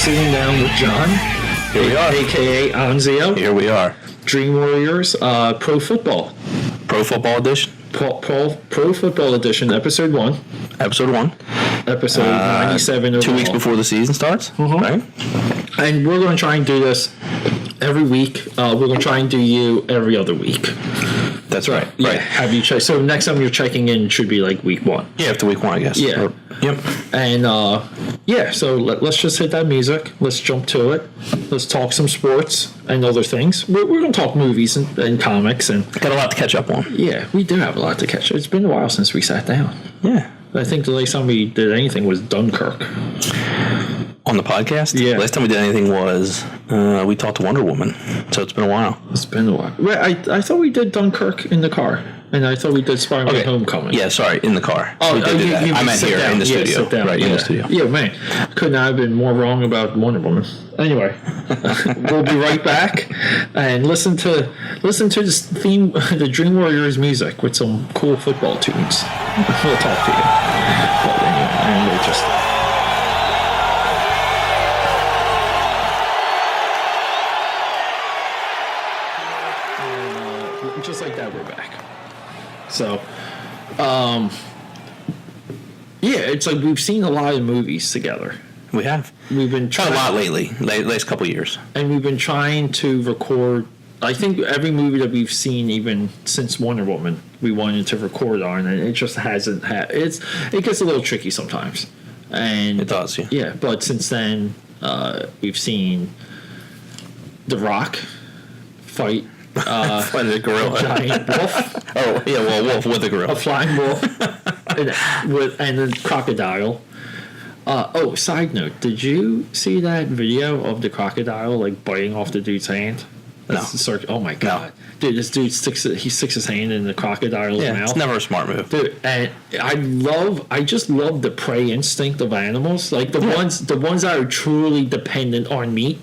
sitting down with John. Here we are. AKA Anzio. Here we are. Dream Warriors, Pro Football. Pro Football Edition. Pro Football Edition, Episode 1. Episode 1. Episode 97 overall. 2 weeks before the season starts. Mm-hmm. Right? And we're going to try and do this every week. We're going to try and do you every other week. That's right. Yeah. Right. Have you check? So next time you're checking in should be like week 1. Yeah, after week 1, I guess. Yeah. Yep. And so let's just hit that music. Let's jump to it. Let's talk some sports and other things. We're going to talk movies and comics and Got a lot to catch up on. yeah, we do have a lot to catch. It's been a while since we sat down. Yeah. I think the last time we did anything was Dunkirk. On the podcast? Yeah. Last time we did anything was we talked to Wonder Woman. So it's been a while. It's been a while. Wait, I thought we did Dunkirk in the car, and I thought we did Spider-Man Homecoming. Yeah, sorry, in the car. Oh, we did do that. I meant here in the studio. Sit down. Right, in the studio. Yeah, man. Could not have been more wrong about Wonder Woman. Anyway, we'll be right back and listen to this theme, the Dream Warriors music with some cool football tunes. We'll talk to you. But anyway, and we'll just. Just like that, we're back. So, yeah, it's like we've seen a lot of movies together. We have. We've been Tried a lot lately, last couple of years. and we've been trying to record. I think every movie that we've seen, even since Wonder Woman, we wanted to record on, and it just hasn't had. It gets a little tricky sometimes, and It does, yeah. Yeah, but since then, we've seen The Rock fight. Fighting a gorilla. Giant wolf, Oh, yeah, well, wolf with a gorilla. a flying wolf, and a crocodile. Side note, did you see that video of the crocodile like biting off the dude's hand? Oh my god, dude! This dude sticks his hand in the crocodile's Yeah, mouth. it's never a smart move. Dude, and I just love the prey instinct of animals, like the ones that are truly dependent on meat.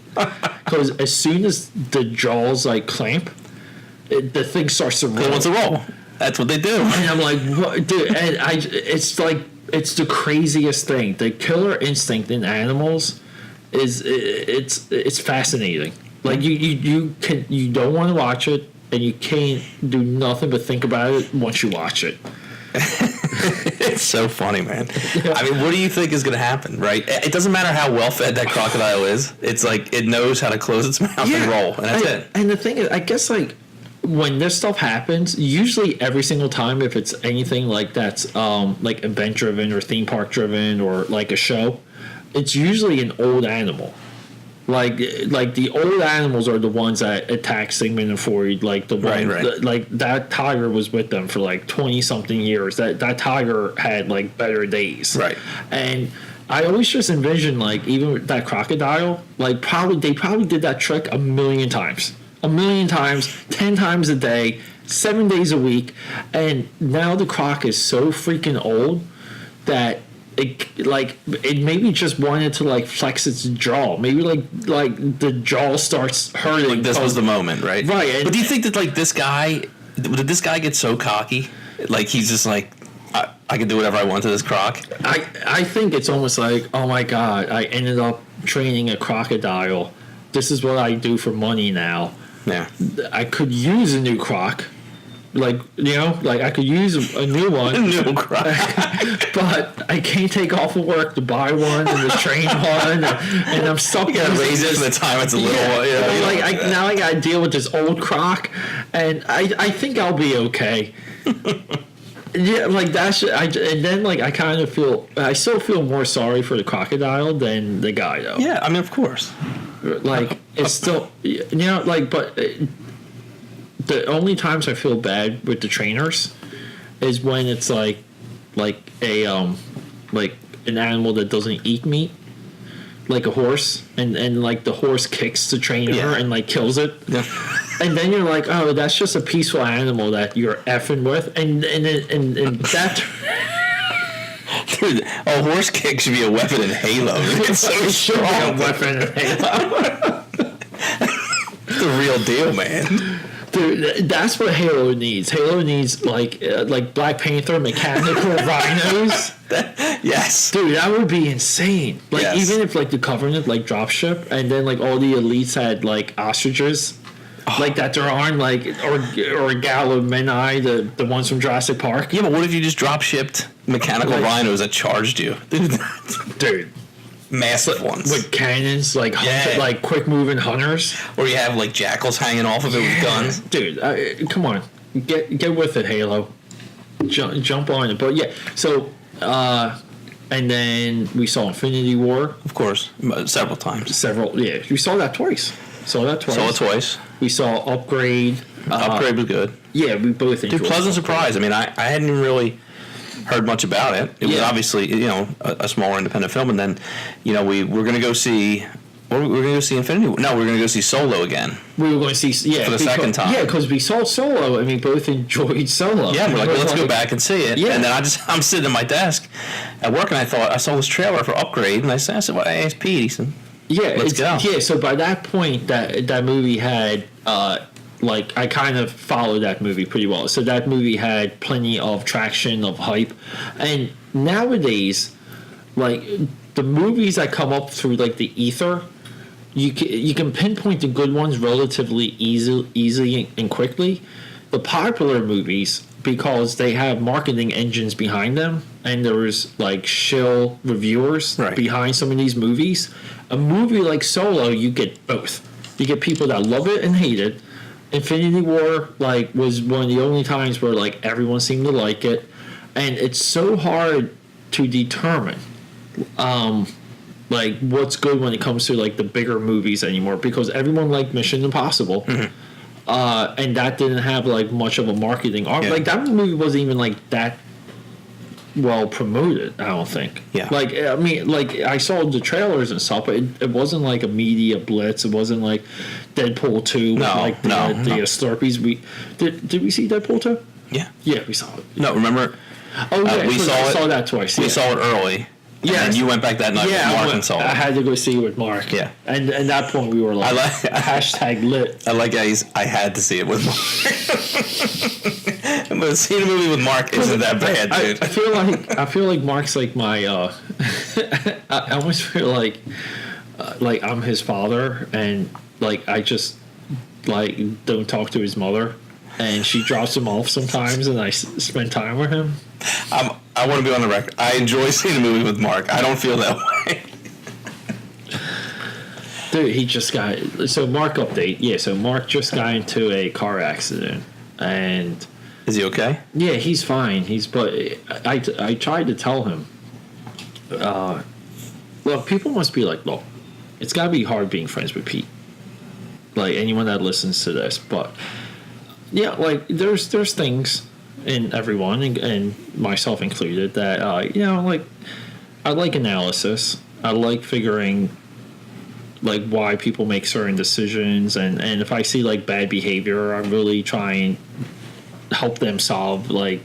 Because as soon as the jaws like clamp, the thing starts to roll. It wants to roll. That's what they do. And I'm like, what, dude? And it's like it's the craziest thing. The killer instinct in animals it's fascinating. Like you don't want to watch it, and you can't do nothing but think about it once you watch it. It's so funny, man. I mean, what do you think is going to happen, right? It doesn't matter how well fed that crocodile is. It's like it knows how to close its mouth and roll, and that's it. And the thing is, I guess like when this stuff happens, usually every single time, if it's anything like that's like event driven or theme park driven or like a show, it's usually an old animal. Like the old animals are the ones that attack Sigmund and Freud. Like the one, Right. like that tiger was with them for like 20 something years. That tiger had like better days. Right. And I always just envision like even with that crocodile, like they probably did that trick a million times, 10 times a day, 7 days a week, and now the croc is so freaking old that. It maybe just wanted to like flex its jaw. Maybe like the jaw starts hurting. Like this was the moment, right? Right. But do you think that like did this guy get so cocky? Like he's just like, I can do whatever I want to this croc? I think it's almost like, oh my god, I ended up training a crocodile. This is what I do for money now. Yeah. I could use a new croc. Like, I could use a new one. A new croc. But I can't take off of work to buy one and to train one, and I'm stuck. You gotta raise it for the time it's a little one. Yeah. Now I gotta deal with this old croc, and I think I'll be okay. Yeah, like that's and then like I still feel more sorry for the crocodile than the guy though. Yeah, I mean of course. Like it's still but. The only times I feel bad with the trainers is when it's like a like an animal that doesn't eat meat, like a horse, and like the horse kicks the trainer and like kills it. Yeah. And then you're like, oh, that's just a peaceful animal that you're effing with, and that. Dude, a horse kick should be a weapon in Halo. It's so strong. Weapon in Halo. The real deal, man. Dude, that's what Halo needs. Halo needs like Black Panther mechanical rhinos. Yes, dude, that would be insane. Like Yes. even if like the Covenant like dropship, and then like all the elites had like ostriches, like that there aren't like or Gallo-Meni, the ones from Jurassic Park. yeah, but what if you just drop shipped mechanical Like- rhinos that charged you, Dude, massive ones, with cannons, like Yeah. like quick moving hunters. or you have like jackals hanging off of it with guns. Dude, come on, get with it, Halo. Jump on it. But yeah, so and then we saw Infinity War Of course, several times. several. Yeah, we saw that twice. Saw it twice. We saw Upgrade. Upgrade was good. Yeah, we both enjoyed. Dude, pleasant surprise. I mean, I hadn't really heard much about it. It was Yeah. obviously, a smaller independent film, and then, we're going to go see. We're going to go see Infinity War. No, we're going to go see Solo again. We were going to see For the second time. Yeah, because we saw Solo and we both enjoyed Solo. Yeah, we're like, well, let's go back and see it. Yeah. And then I'm sitting at my desk at work, and I thought I saw this trailer for Upgrade, and I said, well, I asked Pete. He said, Yeah, let's go. Yeah, so by that point, that movie had like I kind of followed that movie pretty well. So that movie had plenty of traction, of hype, and nowadays, like the movies that come up through like the ether, you can pinpoint the good ones relatively easily and quickly. The popular movies, because they have marketing engines behind them, and there's like shill reviewers Right. behind some of these movies. A movie like Solo, you get both. You get people that love it and hate it. Infinity War like was one of the only times where like everyone seemed to like it, and it's so hard to determine like what's good when it comes to like the bigger movies anymore, because everyone liked Mission Impossible. And that didn't have like much of a marketing arm. Yeah. Like that movie wasn't even like that well promoted, I don't think. Yeah. Like I mean, like I saw the trailers and stuff, but it wasn't like a media blitz. It wasn't like Deadpool 2 with No, like the no. Slurpees. We did we see Deadpool 2? yeah. Yeah, we saw it. No, remember, Oh yeah, we so saw I it- saw that twice. we Yeah. saw it early. Yes. And you went back that night Yeah, with Mark and saw I it. had to go see it with Mark. Yeah. And at that point we were like, hashtag lit. I like how I had to see it with Mark. But seeing a movie with Mark isn't that bad, dude. I feel like Mark's like my I almost feel like I'm his father, and like I just like don't talk to his mother, and she drops him off sometimes, and I spend time with him. I want to be on the record. I enjoy seeing a movie with Mark. I don't feel that way. Dude, he just got so Mark update. Yeah, so Mark just got into a car accident, and Is he okay? yeah, he's fine. But I tried to tell him. Look, people must be like, look, it's got to be hard being friends with Pete. Like anyone that listens to this, but yeah, like there's things in everyone and myself included that like I like analysis. I like figuring like why people make certain decisions, and if I see like bad behavior, I really try and help them solve like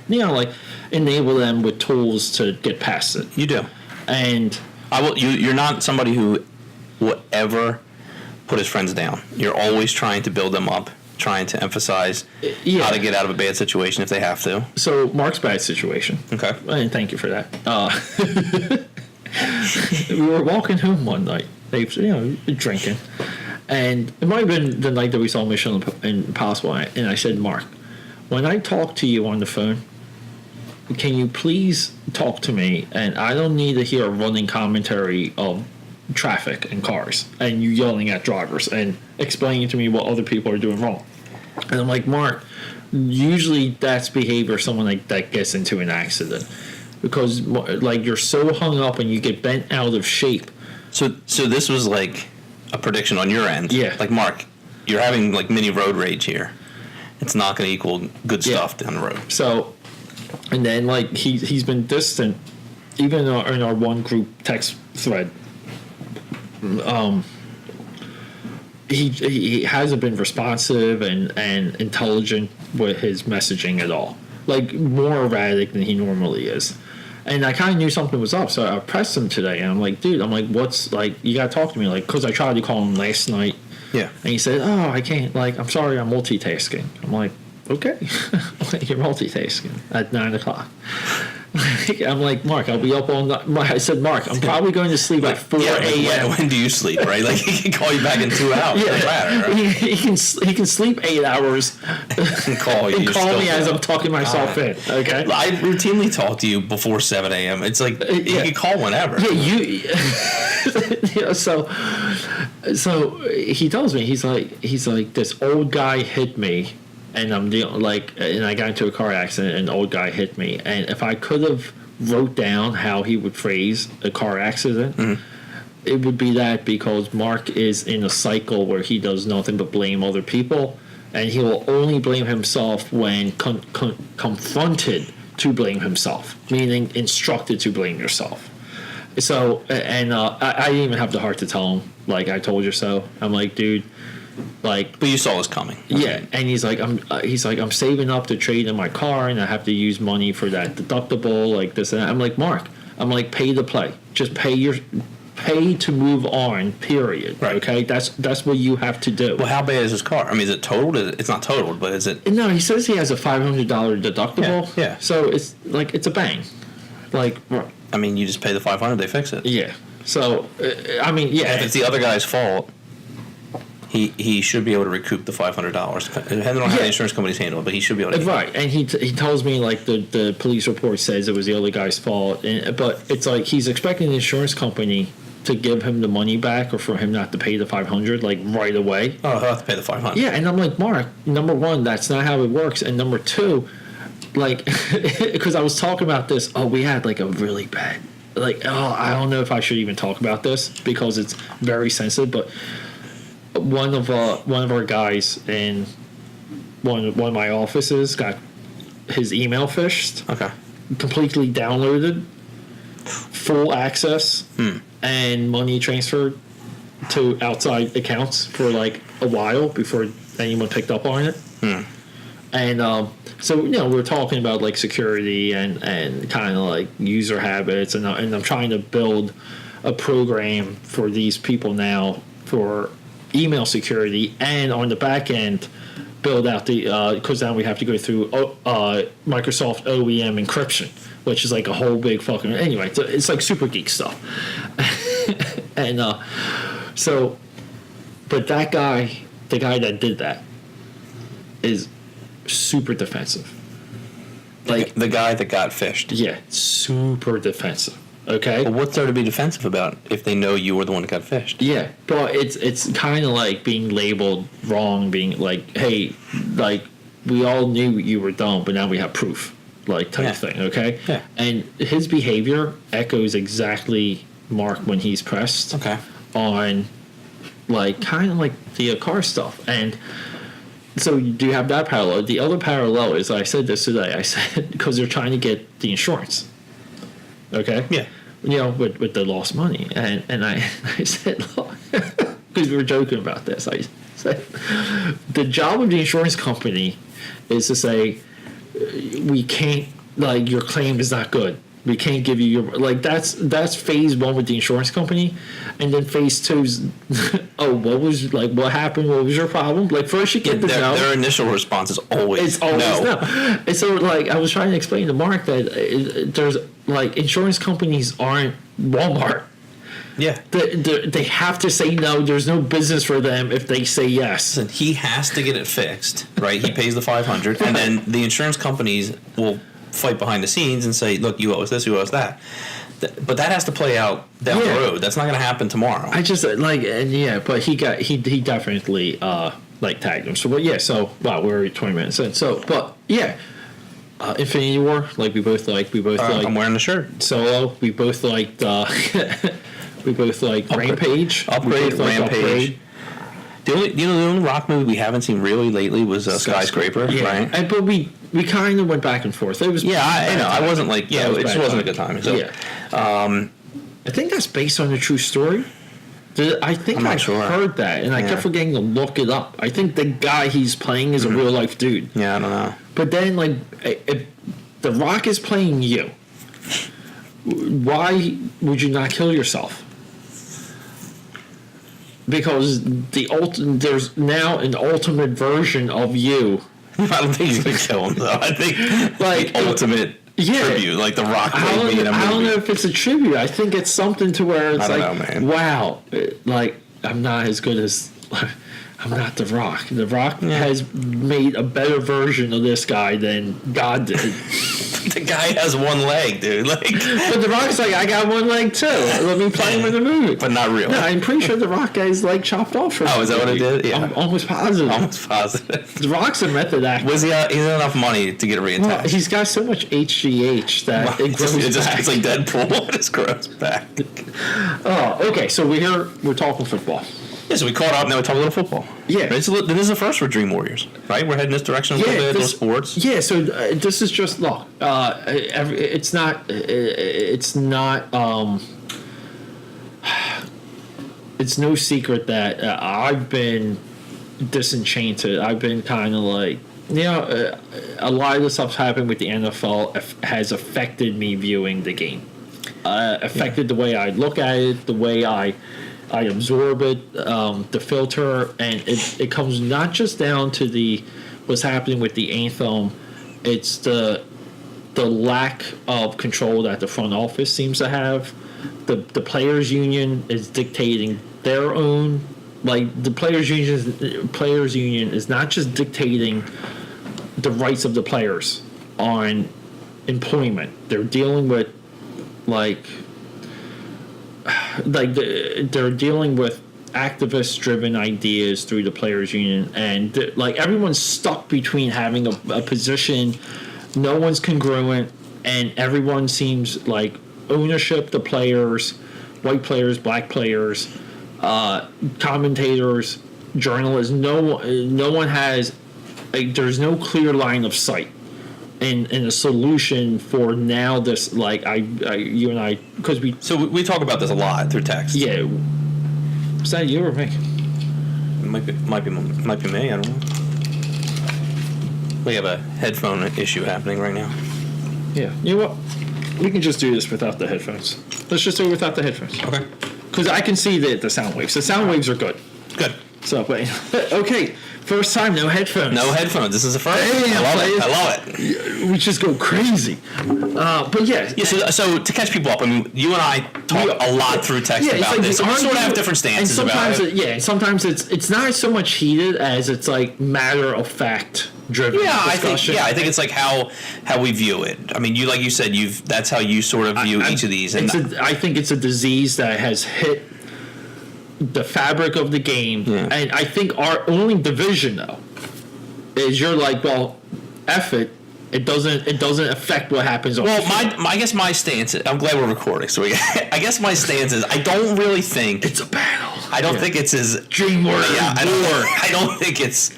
like enable them with tools to get past it. You do. And I will. You're not somebody who will ever put his friends down. You're always trying to build them up, trying to emphasize yeah. how to get out of a bad situation if they have to. So Mark's bad situation. Okay. And thank you for that. We were walking home one night. They've drinking, and it might have been the night that we saw Mission Impossible. And I said, Mark, when I talk to you on the phone, can you please talk to me? And I don't need to hear a running commentary of traffic and cars and you yelling at drivers and explaining to me what other people are doing wrong. And I'm like, Mark, usually that's behavior of someone like that gets into an accident, because like you're so hung up and you get bent out of shape. So this was like a prediction on your end. Yeah. Like, Mark, you're having like mini road rage here. It's not going to equal good stuff down the road. So, and then like he's been distant, even in our one group text thread. He hasn't been responsive and intelligent with his messaging at all. Like more erratic than he normally is. And I kind of knew something was up, so I pressed him today, and I'm like, dude, what's like? You gotta talk to me, like, because I tried to call him last night. Yeah. And he said, "Oh, I can't. Like, I'm sorry, I'm multitasking." I'm like, "Okay, you're multitasking at 9:00." I'm like, "Mark, I'll be up all night." I said, "Mark, I'm probably going to sleep at 4 a.m." When do you sleep, right? Like, he can call you back in 2 hours. Yeah, Doesn't matter, right? he can sleep 8 hours And call you. and call me as still I'm talking myself in. Okay. I routinely talk to you before 7 a.m. It's like, you can call whenever. Yeah, so he tells me, he's like this old guy hit me, and and I got into a car accident, and an old guy hit me, and if I could have wrote down how he would phrase a car accident, it would be that, because Mark is in a cycle where he does nothing but blame other people, and he will only blame himself when confronted to blame himself, meaning instructed to blame yourself. So, and I didn't even have the heart to tell him, like, I told you so. I'm like, dude, like. But you saw this coming. Yeah, and he's like, I'm saving up to trade in my car, and I have to use money for that deductible, like this and that. I'm like, Mark, pay to play. Just pay to move on. Period. Right. Okay, that's what you have to do. Well, how bad is his car? I mean, is it totaled? It's not totaled, but is it? No, he says he has a $500 deductible. Yeah. So it's like, it's a bang. Like. I mean, you just pay the $500, they fix it. Yeah. So, I mean, yeah. And if it's the other guy's fault, he should be able to recoup the $500. Depending on how the insurance companies handle it, but he should be able to. Right, and he tells me, like, the police report says it was the other guy's fault, but it's like he's expecting the insurance company to give him the money back, or for him not to pay the $500 like right away. Oh, he'll have to pay the $500. Yeah, and I'm like, Mark, number one, that's not how it works, and number two, like, because I was talking about this. Oh, we had like a really bad, like, I don't know if I should even talk about this because it's very sensitive. But one of our guys in one of my offices got his email phished. Okay. Completely downloaded, full access, and money transferred to outside accounts for like a while before anyone picked up on it. And so, we're talking about like security and kind of like user habits, and I'm trying to build a program for these people now for email security, and on the back end build out the because now we have to go through Microsoft OEM encryption, which is like a whole big fucking, anyway, it's like super geek stuff. And so, but that guy, the guy that did that, is super defensive. Like the guy that got fished. Yeah, super defensive. Okay. Well, what's there to be defensive about if they know you were the one that got fished? Yeah, but it's kind of like being labeled wrong, being like, hey, like, we all knew you were dumb, but now we have proof, like, type thing. Okay. Yeah. And his behavior echoes exactly Mark when he's pressed. Okay. On, like, kind of like the car stuff. And so you do have that parallel. The other parallel is, I said this today, I said, because they're trying to get the insurance. Okay? Yeah. With the lost money. And I said, look, because we were joking about this, I said, the job of the insurance company is to say, we can't, like, your claim is not good. We can't give you your, like, that's phase one with the insurance company. And then phase two is, what happened? What was your problem? Like, first you get the no. Their initial response is always no. And so, like, I was trying to explain to Mark that there's, like, insurance companies aren't Walmart. Yeah. They have to say no. There's no business for them if they say yes. Listen, he has to get it fixed, right? He pays the $500, and then the insurance companies will fight behind the scenes and say, look, you owe us this, you owe us that. But that has to play out down the road. That's not going to happen tomorrow. I just, like, and yeah, but he definitely, like, tagged him. So, but yeah, so, wow, we're already 20 minutes in. So, but yeah, Infinity War, like, we both like. I'm wearing the shirt. Solo, we both liked, Rampage. Upgrade. The only Rock movie we haven't seen really lately was Skyscraper, right? But we kind of went back and forth. It was I wasn't like it just wasn't a good time. So I think that's based on a true story. I think I heard that, and I kept forgetting to look it up. I think the guy he's playing is a real life dude. Yeah, I don't know. But then, like, if The Rock is playing you, why would you not kill yourself? because there's now an ultimate version of you. I don't think he's gonna kill him though. I think Like, the ultimate tribute, like The Rock made me in a movie. I don't know if it's a tribute. I think it's something to where it's I don't like, know, man. wow, like I'm not as good as. I'm not The Rock. The Rock has made a better version of this guy than God did. The guy has one leg, dude. Like, But The Rock's like, I got one leg too. Let me play him in the movie. but not really. No, I'm pretty sure The Rock got his leg chopped off. For Oh, is that what it did? Yeah. I'm almost positive. Almost positive. The Rock's a method actor. Was he? He had enough money to get reattached. Well, he's got so much HGH that it grows back. It's like Deadpool. It just grows back. Oh, okay. So we're talking football. Yeah, so we caught up. Now we talk a little football. Yeah. This is the first for Dream Warriors, right? We're heading this direction a little bit. Little sports. Yeah. So this is just look. It's not. It's not. It's no secret that I've been disenchanted. I've been kind of like, a lot of the stuff's happened with the NFL has affected me viewing the game. Affected the way I look at it, the way I absorb it, the filter, and it comes not just down to what's happening with the anthem. It's the lack of control that the front office seems to have. The players union is dictating their own. Like the players union is not just dictating the rights of the players on employment. They're dealing with they're dealing with activist-driven ideas through the players' union, and everyone's stuck between having a position. No one's congruent, and everyone seems like ownership. The players, white players, black players, commentators, journalists. No one has. There's no clear line of sight. And a solution for now. This you and I, because we talk about this a lot through text. Yeah, is that you or me? It might be me. I don't know. We have a headphone issue happening right now. Yeah, you know what? We can just do this without the headphones. Let's just do it without the headphones. Okay. Because I can see the sound waves. The sound waves are good. Good. So, but okay. First time, no headphones. No headphones. This is the first. Hey, I love it. We just go crazy. But yeah. Yeah. So to catch people up, I mean, you and I talk a lot through text about this. So we sort of have different stances about it. And sometimes it's not so much heated as it's like matter of fact driven. Discussion. I think it's like how we view it. I mean, like you said, that's how you sort of view each of these. And I think it's a disease that has hit the fabric of the game, and I think our only division though is you're like, well, F it. It doesn't affect what happens. Well, I guess my stance is, I'm glad we're recording. So I guess my stance is I don't really think it's a battle. I don't think it's as Dream Warrior. Yeah, I don't think it's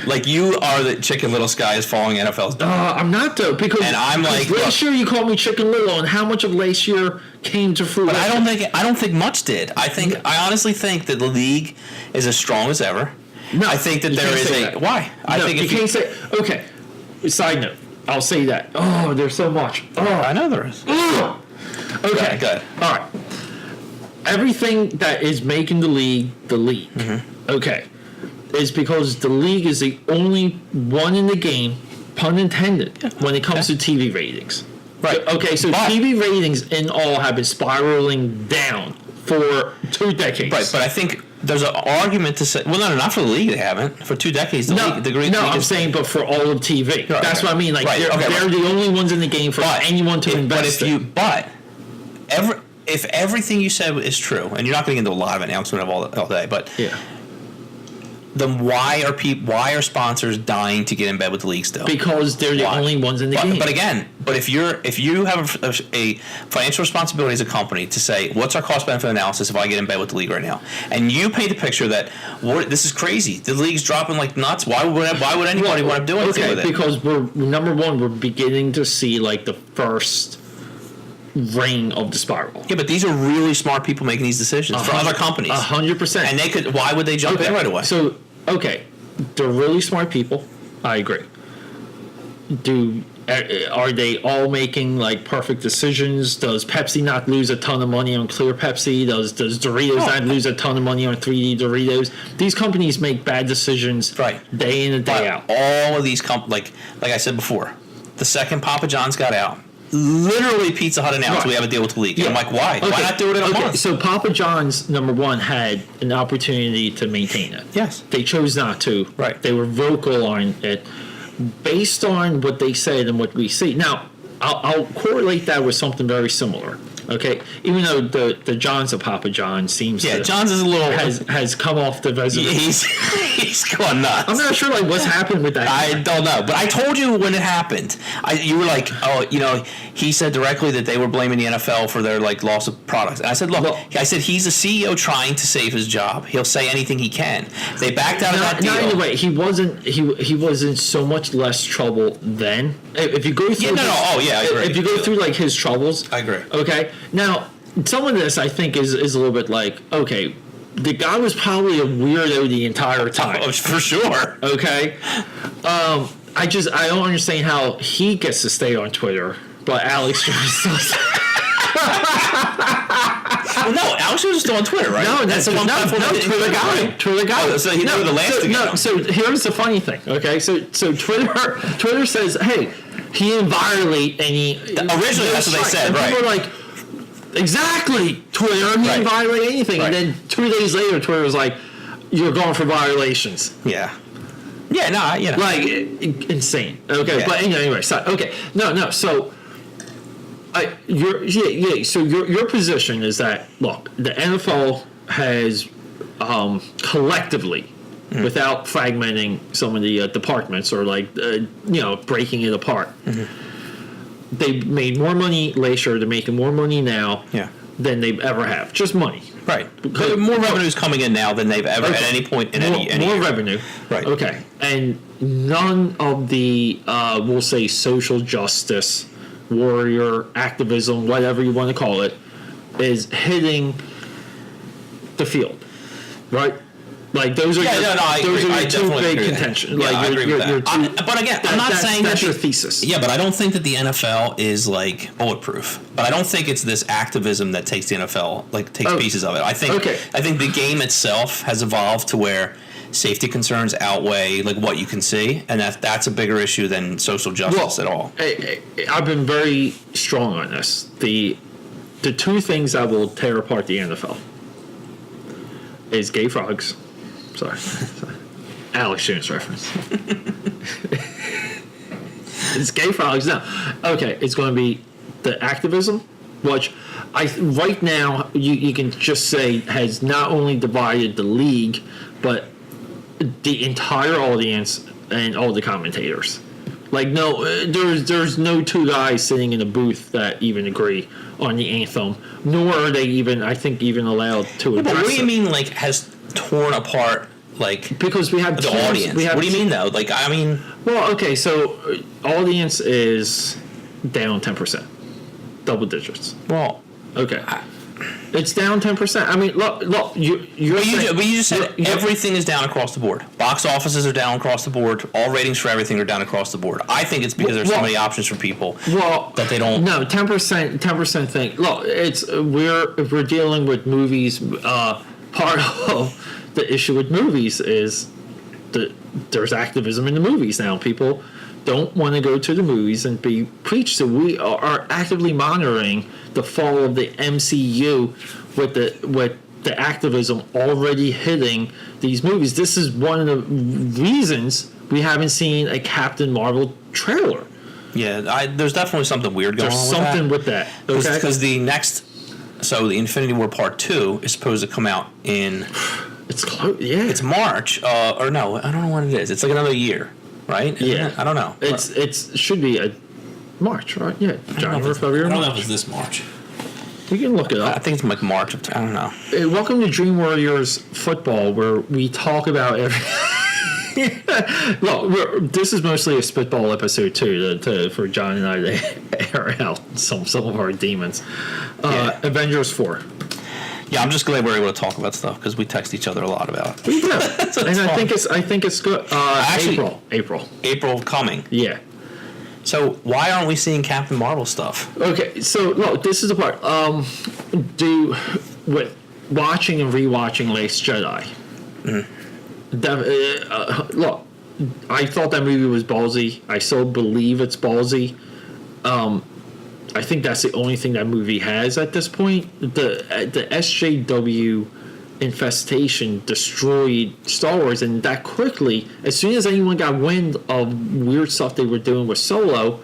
like you are the Chicken Little sky is following NFL's down. I'm not though, because I'm like, last year you called me Chicken Little, and how much of last year came to fruition? But I don't think much did. I honestly think that the league is as strong as ever. No, I think that there is why? I think you can't say. Okay. Side note. I'll say that. Oh, there's so much. Oh, I know there is. Okay. Good. All right. Everything that is making the league, okay, is because the league is the only one in the game, pun intended, when it comes to TV ratings. Right. Okay, so TV ratings in all have been spiraling down for 2 decades. Right, but I think there's an argument to say, well, no, not for the league. They haven't for 2 decades. I'm saying, but for all of TV. Right, that's what I mean. Like they're the only ones in the game for anyone to invest in. If everything you said is true, and you're not going to get into a lot of announcement of all day, but then why are sponsors dying to get in bed with the league still? Because they're the only ones in the game. But again, if you have a financial responsibility as a company to say, what's our cost benefit analysis if I get in bed with the league right now, and you paint a picture that this is crazy, the league's dropping like nuts. Why would anybody want to do anything with it? Because we're beginning to see like the first ring of the spiral. Yeah, but these are really smart people making these decisions for other companies. 100%. And they could. Why would they jump in right away? So, they're really smart people. I agree. Are they all making like perfect decisions? Does Pepsi not lose a ton of money on clear Pepsi? Does Doritos not lose a ton of money on 3D Doritos? These companies make bad decisions day in and day out. All of these like I said before, the second Papa John's got out, literally Pizza Hut announced we have a deal with the league. Yeah. I'm like, why? Okay. Why not do it in a month? So Papa John's, number one, had an opportunity to maintain it. Yes. They chose not to. Right. They were vocal on it. Based on what they said and what we see. Now, I'll correlate that with something very similar. Okay, even though the John's of Papa John seems John's is a little has come off the resume. He's gone nuts. I'm not sure like what's happened with that. I don't know, but I told you when it happened. You were like, oh, he said directly that they were blaming the NFL for their like loss of products. And I said, look, I said he's a CEO trying to save his job. He'll say anything he can. They backed out of that deal. Anyway, he wasn't so much less trouble then. If you go through, I agree. If you go through like his troubles, I agree. Okay. Now, some of this I think is a little bit like, okay, the guy was probably a weirdo the entire time. Oh, for sure. Okay. I don't understand how he gets to stay on Twitter, but Alex just does. Well, no, Alex was still on Twitter, right? No, that's the one platform. No, Twitter guy. Oh, so he never the last thing. No, so here's the funny thing. Okay, so Twitter says, hey, he didn't violate any. Originally, that's what they said, and right? People were like, exactly, Twitter, he didn't violate anything. Right. And then 2 days later, Twitter was like, you're going for violations. Yeah. Yeah, no, Like, insane. Okay, yeah. But anyway, so, okay. No, so. So your position is that, look, the NFL has collectively, without fragmenting some of the departments or like breaking it apart, they made more money last year. They're making more money now than they've ever have. Just money, right? But more revenue is coming in now than they've ever at any point in any more year. revenue, right? Okay, and none of the we'll say social justice, warrior activism, whatever you want to call it, is hitting the field, right? Like those are your two big contention. Like I agree with that. But again, I'm not saying that's your thesis. Yeah, but I don't think that the NFL is like bulletproof. But I don't think it's this activism that takes the NFL takes pieces of it. I think the game itself has evolved to where safety concerns outweigh like what you can see, and that's a bigger issue than social justice at all. I've been very strong on this. The two things that will tear apart the NFL is gay frogs. Sorry. Alex Jones reference. It's gay frogs now. Okay, it's going to be the activism, which right now you can just say has not only divided the league, but the entire audience and all the commentators. Like, no, there's no two guys sitting in a booth that even agree on the anthem, nor are they even, I think, even allowed to address it. But what do you mean, like, has torn apart, like, because we have the audience? What do you mean, though? Like, I mean... Well, okay, so audience is down 10%. Double digits. Well... Okay. It's down 10%. I mean, look. You just said everything is down across the board. Box offices are down across the board. All ratings for everything are down across the board. I think it's because there's so many options for people that they don't. No, 10% thing. Look, if we're dealing with movies. Part of the issue with movies is there's activism in the movies now. People don't want to go to the movies and be preached. So we are actively monitoring the fall of the MCU with the activism already hitting these movies. This is one of the reasons we haven't seen a Captain Marvel trailer. Yeah, there's definitely something weird going on with that. There's something with that. Okay? Because the Infinity War Part 2 is supposed to come out in... It's close, yeah. It's March, or no, I don't know when it is. It's like another year, right? Yeah. I don't know. It should be a March, right? Yeah, January, February, I don't know if it's this March. You can look it up. I think it's like March. I don't know. Hey, welcome to Dream Warriors Football, where we talk about everything. Look, this is mostly a spitball episode too, for John and I to air out some of our demons. Avengers 4. Yeah, I'm just glad we're able to talk about stuff because we text each other a lot about it. We do, and I think it's good. Actually, April coming. Yeah. So why aren't we seeing Captain Marvel stuff? Okay, so look, this is the part. With watching and rewatching Last Jedi, look, I thought that movie was ballsy. I still believe it's ballsy. I think that's the only thing that movie has at this point. The SJW infestation destroyed Star Wars, and that quickly, as soon as anyone got wind of weird stuff they were doing with Solo,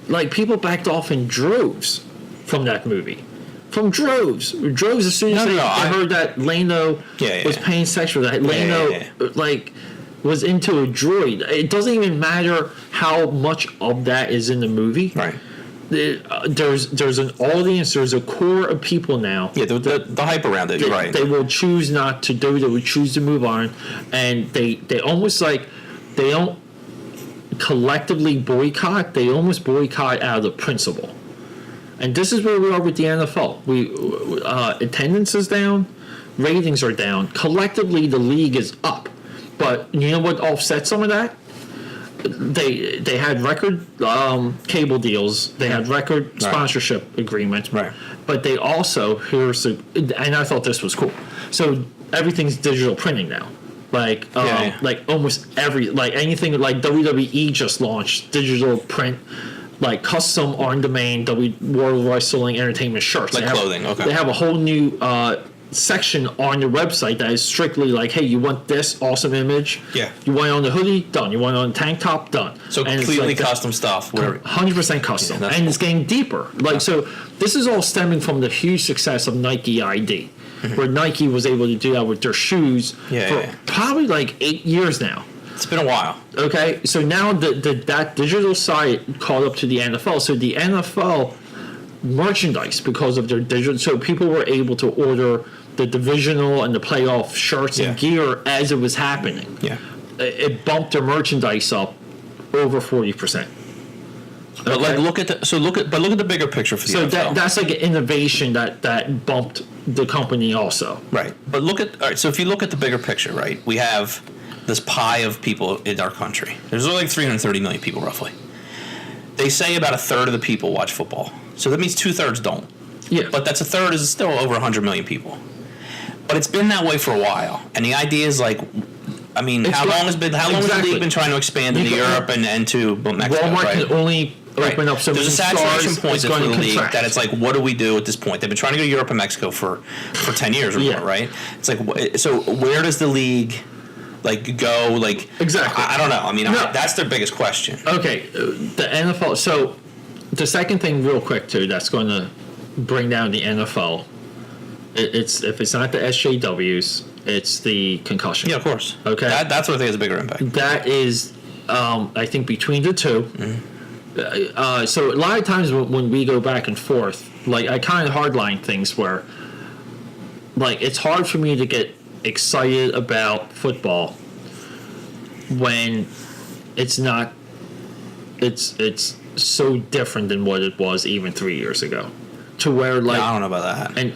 like people backed off in droves from that movie. From droves as soon as I heard that Lando was paying sex for that. Lando like was into a droid. It doesn't even matter how much of that is in the movie. Right. There's an audience. There's a core of people now. Yeah, the hype around it. You're right. They will choose not to do. They will choose to move on, and they almost like they don't collectively boycott. They almost boycott out of principle. And this is where we are with the NFL. Attendance is down, ratings are down. Collectively, the league is up. But you know what offsets some of that? They had record cable deals. They had record sponsorship agreements. Right. But they also and I thought this was cool. So everything's digital printing now. Like almost anything like WWE just launched digital print. Like custom on-demand World Wrestling Entertainment shirts. Like clothing, okay. They have a whole new section on their website that is strictly like, hey, you want this awesome image? Yeah. You want it on the hoodie? Done. You want it on the tank top? Done. So and completely custom stuff. 100% custom. Yeah, and it's getting deeper. So this is all stemming from the huge success of Nike ID, where Nike was able to do that with their shoes for probably like 8 years now. It's been a while. Okay, so now that digital side caught up to the NFL. So the NFL merchandise, because of their digital, so people were able to order the divisional and the playoff shirts and gear as it was happening. Yeah, it bumped their merchandise up over 40%. But look at the bigger picture for the NFL. So that's like an innovation that bumped the company also. Right, but so if you look at the bigger picture, right, we have this pie of people in our country. There's only like 330 million people roughly. They say about a third of the people watch football. So that means 2/3 don't. Yeah. But that's a third is still over 100 million people. But it's been that way for a while. And the idea is like, I mean, how long has the league been trying to expand into Europe and to Mexico? Walmart can only open up so There's a saturation point for the league contract. that it's like, what do we do at this point? They've been trying to go to Europe and Mexico for 10 years or more, right? It's like, so where does the league go? Exactly. I don't know. I mean, that's their biggest question. Okay, the NFL. So the second thing, real quick too, that's going to bring down the NFL. It's if it's not the SJWs, it's the concussion. Yeah, of course. Okay, that's what I think has a bigger impact. That is, I think, between the two. Mm-hmm. So a lot of times when we go back and forth, like I kind of hardline things where, like, it's hard for me to get excited about football when it's not. It's so different than what it was even 3 years ago, to where like I don't know about that. And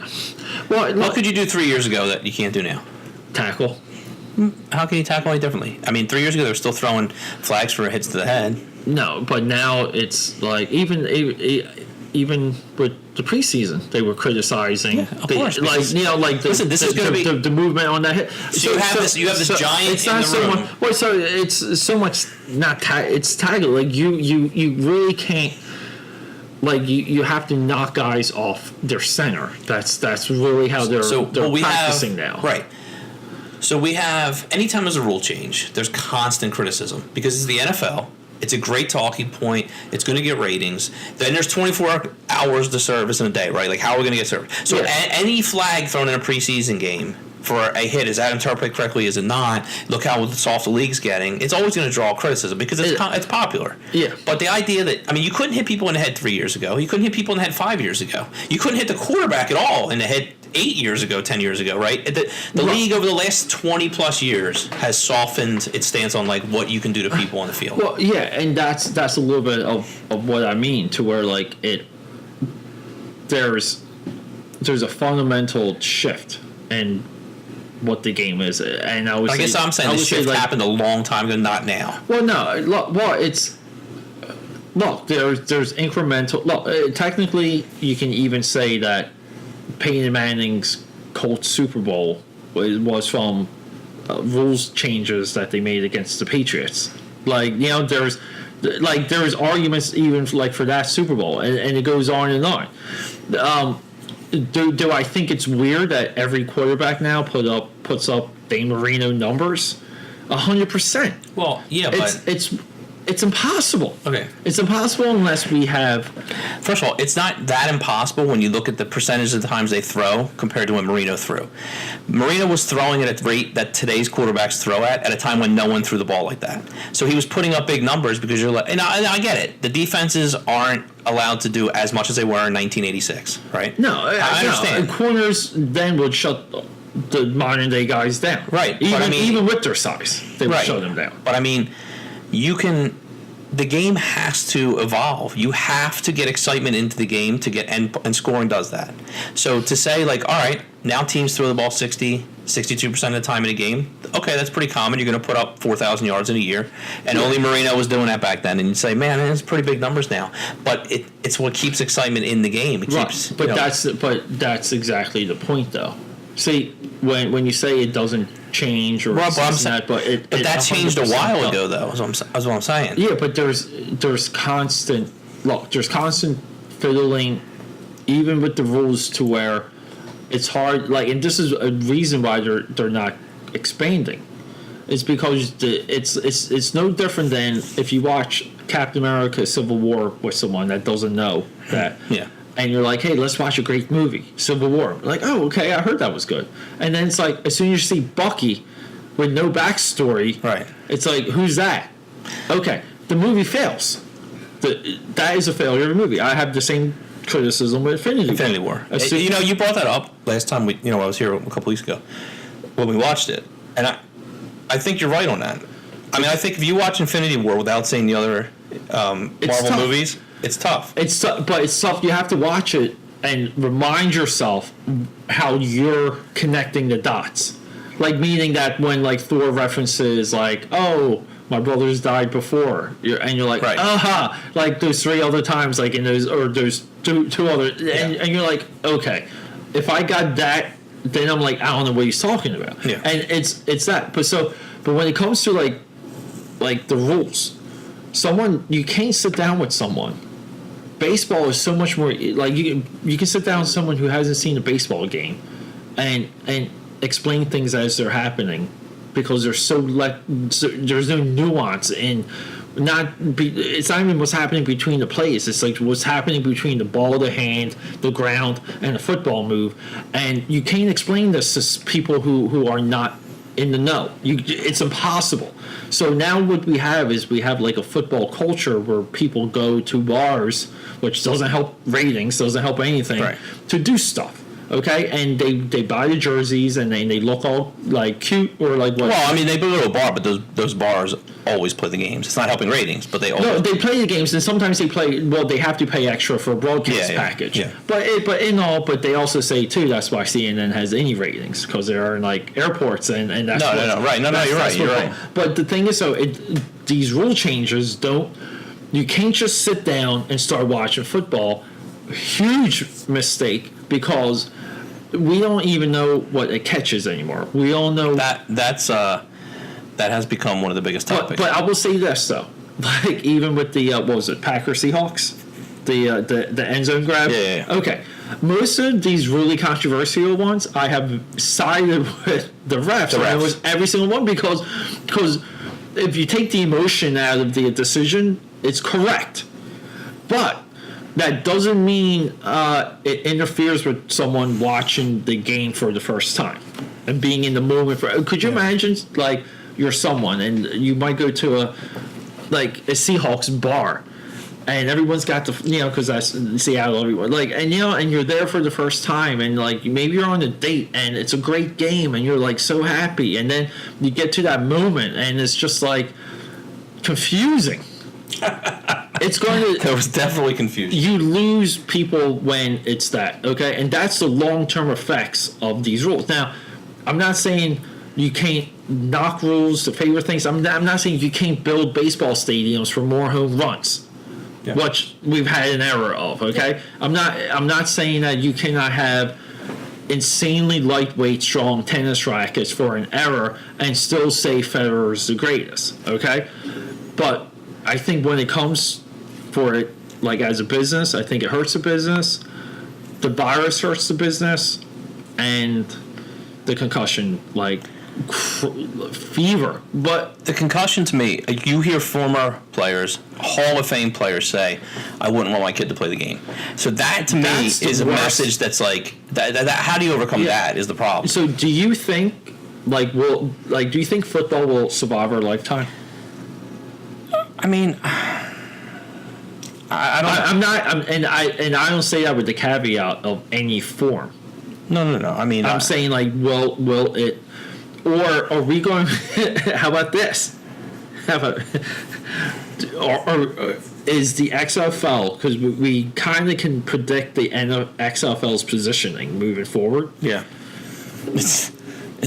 what could you do 3 years ago that you can't do now? Tackle. How can you tackle any differently? I mean, 3 years ago they were still throwing flags for hits to the head. No, but now it's like even with the preseason, they were criticizing. Yeah, of course. Listen, this is going to be the movement on that hit. So you have this giant it's not in the so room. Much, well, so it's so much not it's tackle. Like you really can't. Like you have to knock guys off their center. That's really how they're practicing now. Right. So we have anytime there's a rule change, there's constant criticism because it's the NFL. It's a great talking point. It's going to get ratings. Then there's 24 hours to service in a day, right? Like, how are we going to get service? So any flag thrown in a preseason game for a hit, is that interpreted correctly? Is it not? Look how soft the league's getting. It's always going to draw criticism because it's popular. Yeah. But the idea that, I mean, you couldn't hit people in the head 3 years ago. You couldn't hit people in the head 5 years ago. You couldn't hit the quarterback at all in the head 8 years ago, 10 years ago, right? The league over the last 20 plus years has softened its stance on like what you can do to people on the field. Well, yeah, and that's a little bit of what I mean, to where like there's a fundamental shift in what the game is, and I guess I'm saying the shift happened a long time ago, not now. Well, no, it's look, there's incremental. Look, technically, you can even say that Peyton Manning's Colts Super Bowl was from rules changes that they made against the Patriots. Like, there's arguments even like for that Super Bowl, and it goes on and on. Do I think it's weird that every quarterback now puts up Dan Marino numbers? 100%. Well, yeah, but it's impossible. Okay. It's impossible unless we have. First of all, it's not that impossible when you look at the percentage of the times they throw compared to when Marino threw. Marino was throwing at a rate that today's quarterbacks throw at a time when no one threw the ball like that. So he was putting up big numbers because you're like, and I get it. The defenses aren't allowed to do as much as they were in 1986, right? No, I understand. Corners then would shut the modern day guys down. Right. Even with their size, they would right. shut them down. But I mean, the game has to evolve. You have to get excitement into the game to get, and scoring does that. So to say like, all right, now teams throw the ball 62% of the time in a game. Okay, that's pretty common. You're going to put up 4,000 yards in a year, and only Marino was doing that back then. And you say, man, it's pretty big numbers now. But it's what keeps excitement in the game. It keeps, right. That's exactly the point, though. See, when you say it doesn't change or that changed a while ago, though. Is what I'm saying. Yeah, but there's constant fiddling, even with the rules, to where it's hard. Like, and this is a reason why they're not expanding. It's because it's no different than if you watch Captain America: Civil War with someone that doesn't know that. Yeah. And you're like, hey, let's watch a great movie, Civil War. Like, oh, okay, I heard that was good. And then it's like, as soon as you see Bucky with no backstory, right? It's like, who's that? Okay, the movie fails. That is a failure of a movie. I have the same criticism with Infinity War. You brought that up last time I was here a couple weeks ago when we watched it, and I think you're right on that. I mean, I think if you watch Infinity War without seeing the other Marvel movies, it's tough. But it's tough. You have to watch it and remind yourself how you're connecting the dots. Like, meaning that when like Thor references like, oh, my brothers died before, and you're like, right. aha, like those 3 other times, like in those, or those two other, and you're like, okay, if I got that, then I'm like, I don't know what he's talking about. Yeah. And it's that. But when it comes to like the rules, you can't sit down with someone. Baseball is so much more like you can sit down with someone who hasn't seen a baseball game and explain things as they're happening, because there's there's no nuance in it's not even what's happening between the plays. It's like what's happening between the ball, the hand, the ground, and the football move. And you can't explain this to people who are not in the know. It's impossible. So now what we have is like a football culture where people go to bars, which doesn't help ratings, doesn't help anything, right, to do stuff. Okay, and they buy the jerseys and they look all like cute or like what? Well, I mean, they go to a bar, but those bars always play the games. It's not helping ratings, but they always. No, they play the games, and sometimes they play. Well, they have to pay extra for a broadcast package. Yeah. But they also say too, that's why CNN has any ratings, because they're in like airports and that's no, right, you're right, you're right. But the thing is, these rule changes don't. You can't just sit down and start watching football. Huge mistake, because we don't even know what a catch is anymore. We all know that has become one of the biggest topics. But I will say this though, like even with the what was it, Packers Seahawks, the end zone grab. Yeah. Okay, most of these really controversial ones, I have sided with the refs. And it was every single one because if you take the emotion out of the decision, it's correct, but that doesn't mean it interferes with someone watching the game for the first time and being in the moment. Could you imagine, like, you're someone and you might go to a Seahawks bar, and everyone's got because that's Seattle, everyone and you're there for the first time, and like maybe you're on a date and it's a great game and you're like so happy, and then you get to that moment and it's just like confusing. It's going to. There was definitely confusion. You lose people when it's that, okay? And that's the long-term effects of these rules. Now, I'm not saying you can't knock rules to favor things. I'm not saying you can't build baseball stadiums for more home runs. Yeah. which we've had an era of. Okay, I'm not saying that you cannot have insanely lightweight, strong tennis rackets for an era and still say Federer's the greatest. Okay, but I think when it comes for it, like as a business, I think it hurts the business. The virus hurts the business, and the concussion, like fever. But the concussion to me, you hear former players, Hall of Fame players say, "I wouldn't want my kid to play the game." So that to me is a message that's like that. How do you overcome that? Is the problem. So do you think do you think football will survive our lifetime? I mean, I don't. I don't say that with the caveat of any form. No. I mean, I'm saying will it, or are we going? How about this? How about, or is the XFL, because we kind of can predict the XFL's positioning moving forward? Yeah, it's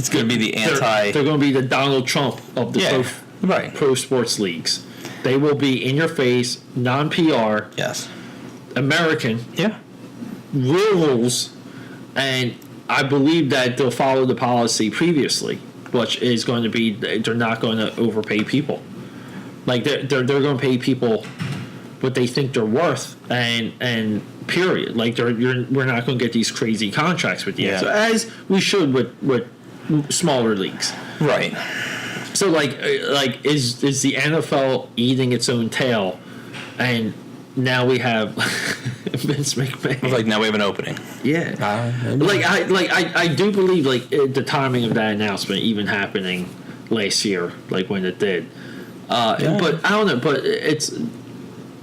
going to be the anti. They're going to be the Donald Trump of the pro sports leagues. They will be in your face, non-PR. Yes. American. Yeah. Rules, and I believe that they'll follow the policy previously, which is going to be they're not going to overpay people. Like they're going to pay people what they think they're worth, and period. Like we're not going to get these crazy contracts with you, so as we should with smaller leagugues. Right. So is the NFL eating its own tail, and now we have Vince McMahon. Like now we have an opening. Yeah. I do believe the timing of that announcement even happening last year, like when it did. But I don't know. But it's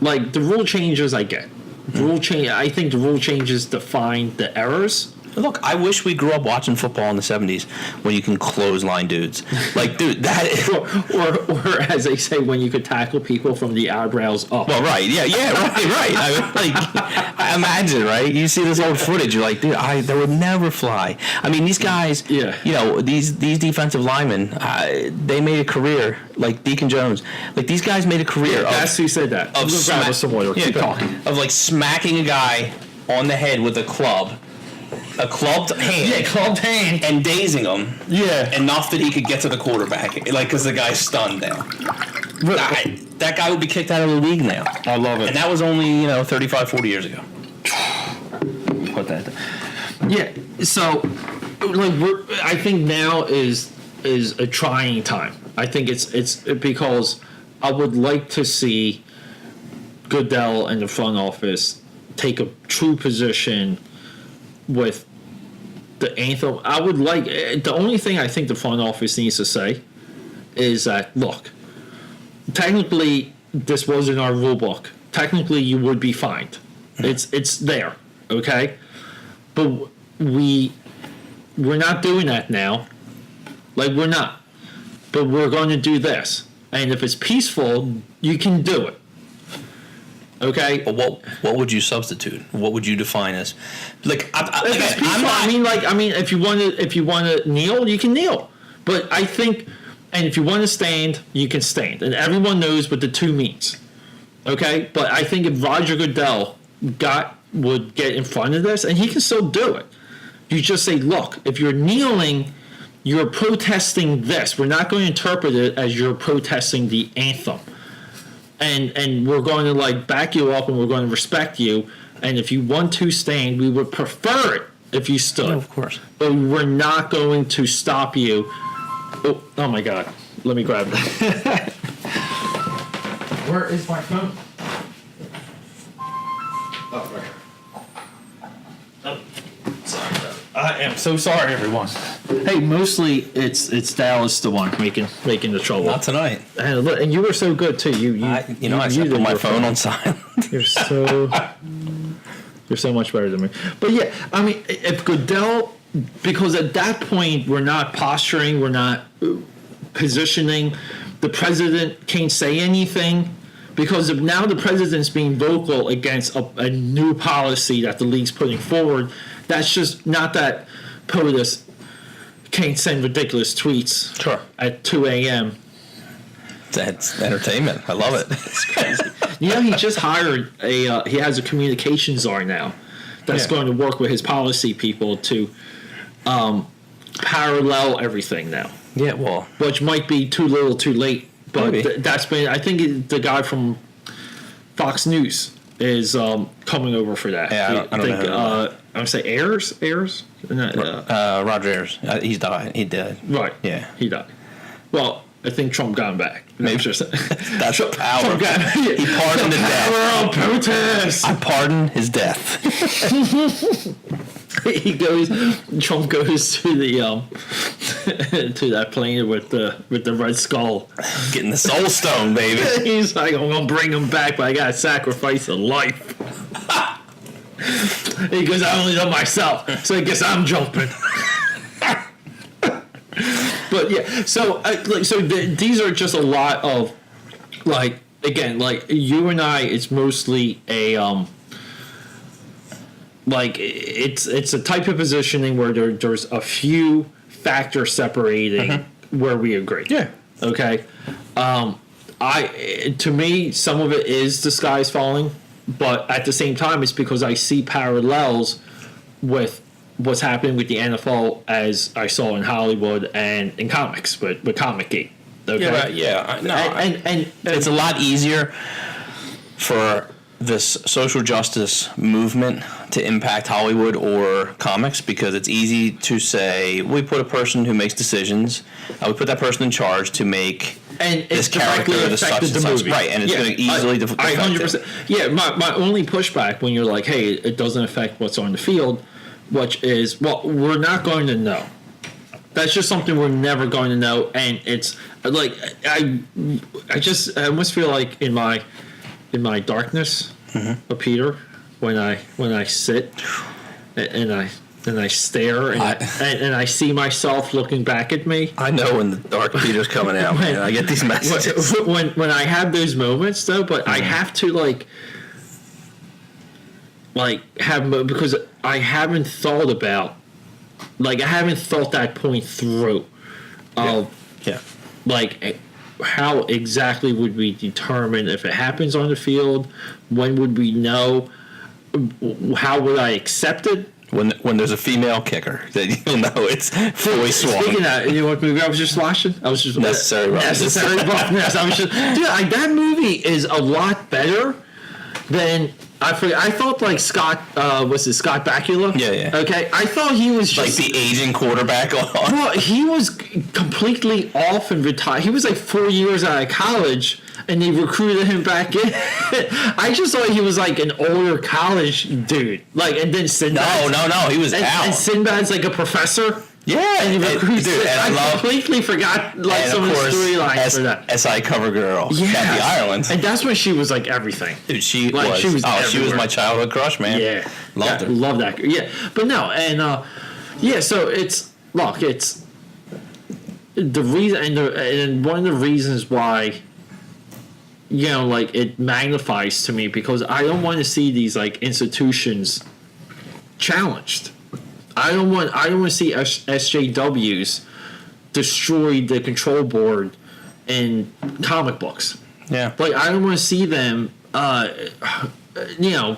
like the rule changes. I get rule change. I think the rule changes define the errors. Look, I wish we grew up watching football in the 70s when you can clothesline dudes. Like, dude, that is... or as they say, when you could tackle people from the eyebrows up. Well, right, right. I imagine, right? You see this old footage, you're like, dude, that would never fly. I mean, these guys, these defensive linemen, they made a career, like Deacon Jones. Like, these guys made a career of... That's who said that. Of some oil. Keep talking. Of, like, smacking a guy on the head with a club. A clubbed hand. Yeah, clubbed hand. And dazing him. Yeah. Enough that he could get to the quarterback. Like, because the guy's stunned now. That guy would be kicked out of the league now. I love it. And that was only, 35, 40 years ago. Put that down. Yeah, so, I think now is a trying time. I think it's because I would like to see Goodell and the front office take a true position with the anthem. I would like the only thing I think the front office needs to say is that, look, technically this wasn't our rule book. Technically you would be fined. It's there, okay? But we're not doing that now. Like, we're not. But we're going to do this. And if it's peaceful, you can do it. Okay. But what would you substitute? What would you define as like? If you want to kneel, you can kneel. But I think, and if you want to stand, you can stand, and everyone knows what the two means. Okay. But I think if Roger Goodell would get in front of this, and he can still do it, you just say, look, if you're kneeling, you're protesting this. We're not going to interpret it as you're protesting the anthem. And we're going to back you up, and we're going to respect you. And if you want to stand, we would prefer it if you stood. No, of course. But we're not going to stop you. Oh my God. Let me grab that. Where is my phone? Oh, right here. Oh, sorry about it. I am so sorry, everyone. Hey, mostly it's Dallas the one making the trouble. Not tonight. And you were so good too. I put my phone on silent. You're so much better than me. But yeah, I mean, if Goodell, because at that point we're not posturing, we're not positioning. The president can't say anything because if now the president's being vocal against a new policy that the league's putting forward. That's just not that POTUS can't send ridiculous tweets at 2 a.m. That's entertainment. I love it. It's crazy. he just hired he has a communications czar now that's going to work with his policy people to parallel everything now. Yeah, well, Which might be too little, too late. But that's been. I think the guy from Fox News is coming over for that. Yeah, I don't know. I would say Ayers. Roger Ayers. He's died. He did. Right. Yeah. He died. Well, I think Trump got him back. Maybe. That's power. Trump got, He pardoned his death. Power of protest. I pardon his death. Trump goes to the to that plane with the red skull, Getting the soul stone, baby. He's like, I'm gonna bring him back, but I gotta sacrifice a life. He goes, I only love myself, so I guess I'm jumping. But yeah, so these are just a lot of like, again, like you and I, it's mostly a like it's a type of positioning where there's a few factors separating where we agree. Yeah. Okay. To me, some of it is the sky's falling, but at the same time, it's because I see parallels with what's happening with the NFL as I saw in Hollywood and in comics with Comic Gate. Okay. Yeah. No. And It's a lot easier for this social justice movement to impact Hollywood or comics because it's easy to say we put a person who makes decisions, we put that person in charge to make this character the such and such, right? And it's going to easily affect 100%. Yeah, my only pushback when you're like, hey, it doesn't affect what's on the field, which is, well, we're not going to know. That's just something we're never going to know, and it's like I almost feel like in my darkness of Peter when I sit and I stare and I see myself looking back at me. I know when the dark Peter's coming out, man. I get these messages. When I have those moments though, but I have to like have because I haven't thought about I haven't thought that point through of like how exactly would we determine if it happens on the field? When would we know? How would I accept it? When there's a female kicker, that you'll know it's fully swung. Speaking of that, you know what movie I was just watching? I was just Necessary Roughness. Necessary Roughness. I was just that movie is a lot better than I thought like Scott was it Scott Bakula? Yeah. Okay, I thought he was just like the aging quarterback on. Well, he was completely off and retired. He was like 4 years out of college, and they recruited him back in. I just thought he was like an older college dude. Like, and then Sinbad. No, he was out. And Sinbad's like a professor. Yeah, and he recruits. Dude, I completely forgot like some of the storylines for that. SI Cover Girl, Kathy Ireland, and that's when she was like everything. Dude, she was everywhere. She was my childhood crush, man. Yeah, loved her. Love that. Yeah, but no, and so it's the reason, and one of the reasons why. You know, like it magnifies to me because I don't want to see these like institutions challenged. I don't want to see SJWs destroy the control board in comic books. Yeah, like I don't want to see them,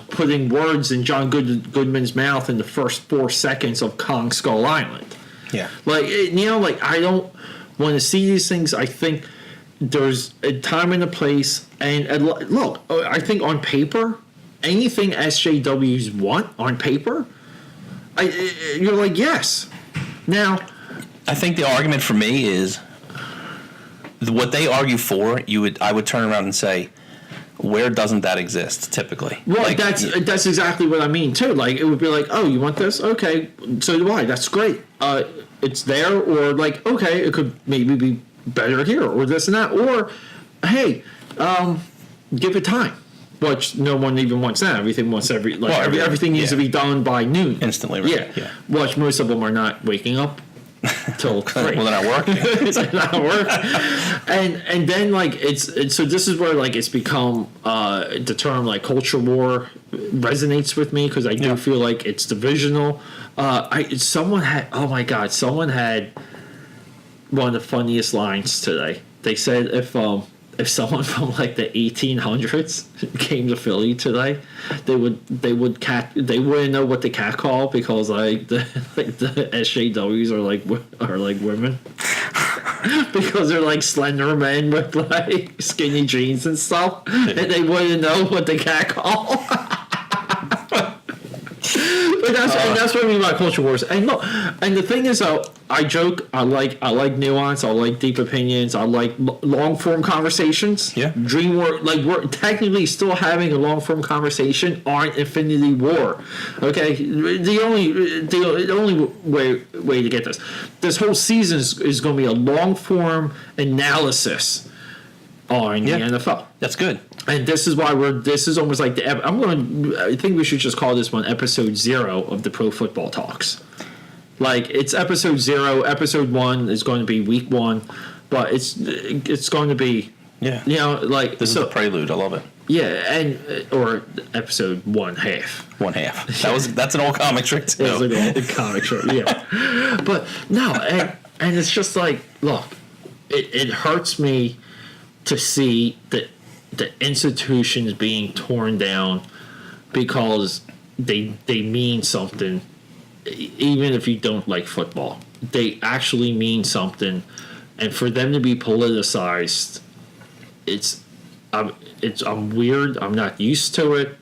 putting words in John Goodman's mouth in the first 4 seconds of Kong Skull Island. Yeah, I don't want to see these things. I think. There's a time and a place, and look, I think on paper, anything SJWs want on paper, you're like, yes. Now, I think the argument for me is what they argue for. I would turn around and say, where doesn't that exist typically? Well, that's exactly what I mean too. Like it would be like, oh, you want this? Okay, so do I. That's great. It's there, or like, okay, it could maybe be better here, or this and that, or hey, give it time. Which no one even wants that. Everything wants everything needs to be done by noon instantly. Right? Yeah. Which most of them are not waking up till 3. Well, they're not working. It's not work. And then like it's so this is where like it's become the term like culture war resonates with me because I do feel like it's divisional. Someone had one of the funniest lines today. They said if if someone from like the 1800s came to Philly today, they wouldn't know what the cat call, because like the SJWs are like women. Because they're like slender men with like skinny jeans and stuff, and they wouldn't know what the cat call. But that's what I mean by culture wars. And look, and the thing is, though, I joke. I like nuance. I like deep opinions. I like long form conversations. Yeah. Dream War, like we're technically still having a long form conversation on Infinity War. Okay, the only way to get this whole season is going to be a long form analysis on the NFL. That's good. And this is why this is almost like I think we should just call this one episode 0 of the Pro Football Talks. Like, it's episode 0. Episode 1 is going to be week 1, but it's going to be, like, this is a prelude. I love it. Yeah, or episode 1/2. 1/2. That's an old comic trick too. It's like an old comic trick, yeah. But no, and it's just like, look, it hurts me to see that the institutions being torn down because they mean something, even if you don't like football. They actually mean something, and for them to be politicized, I'm weird. I'm not used to it,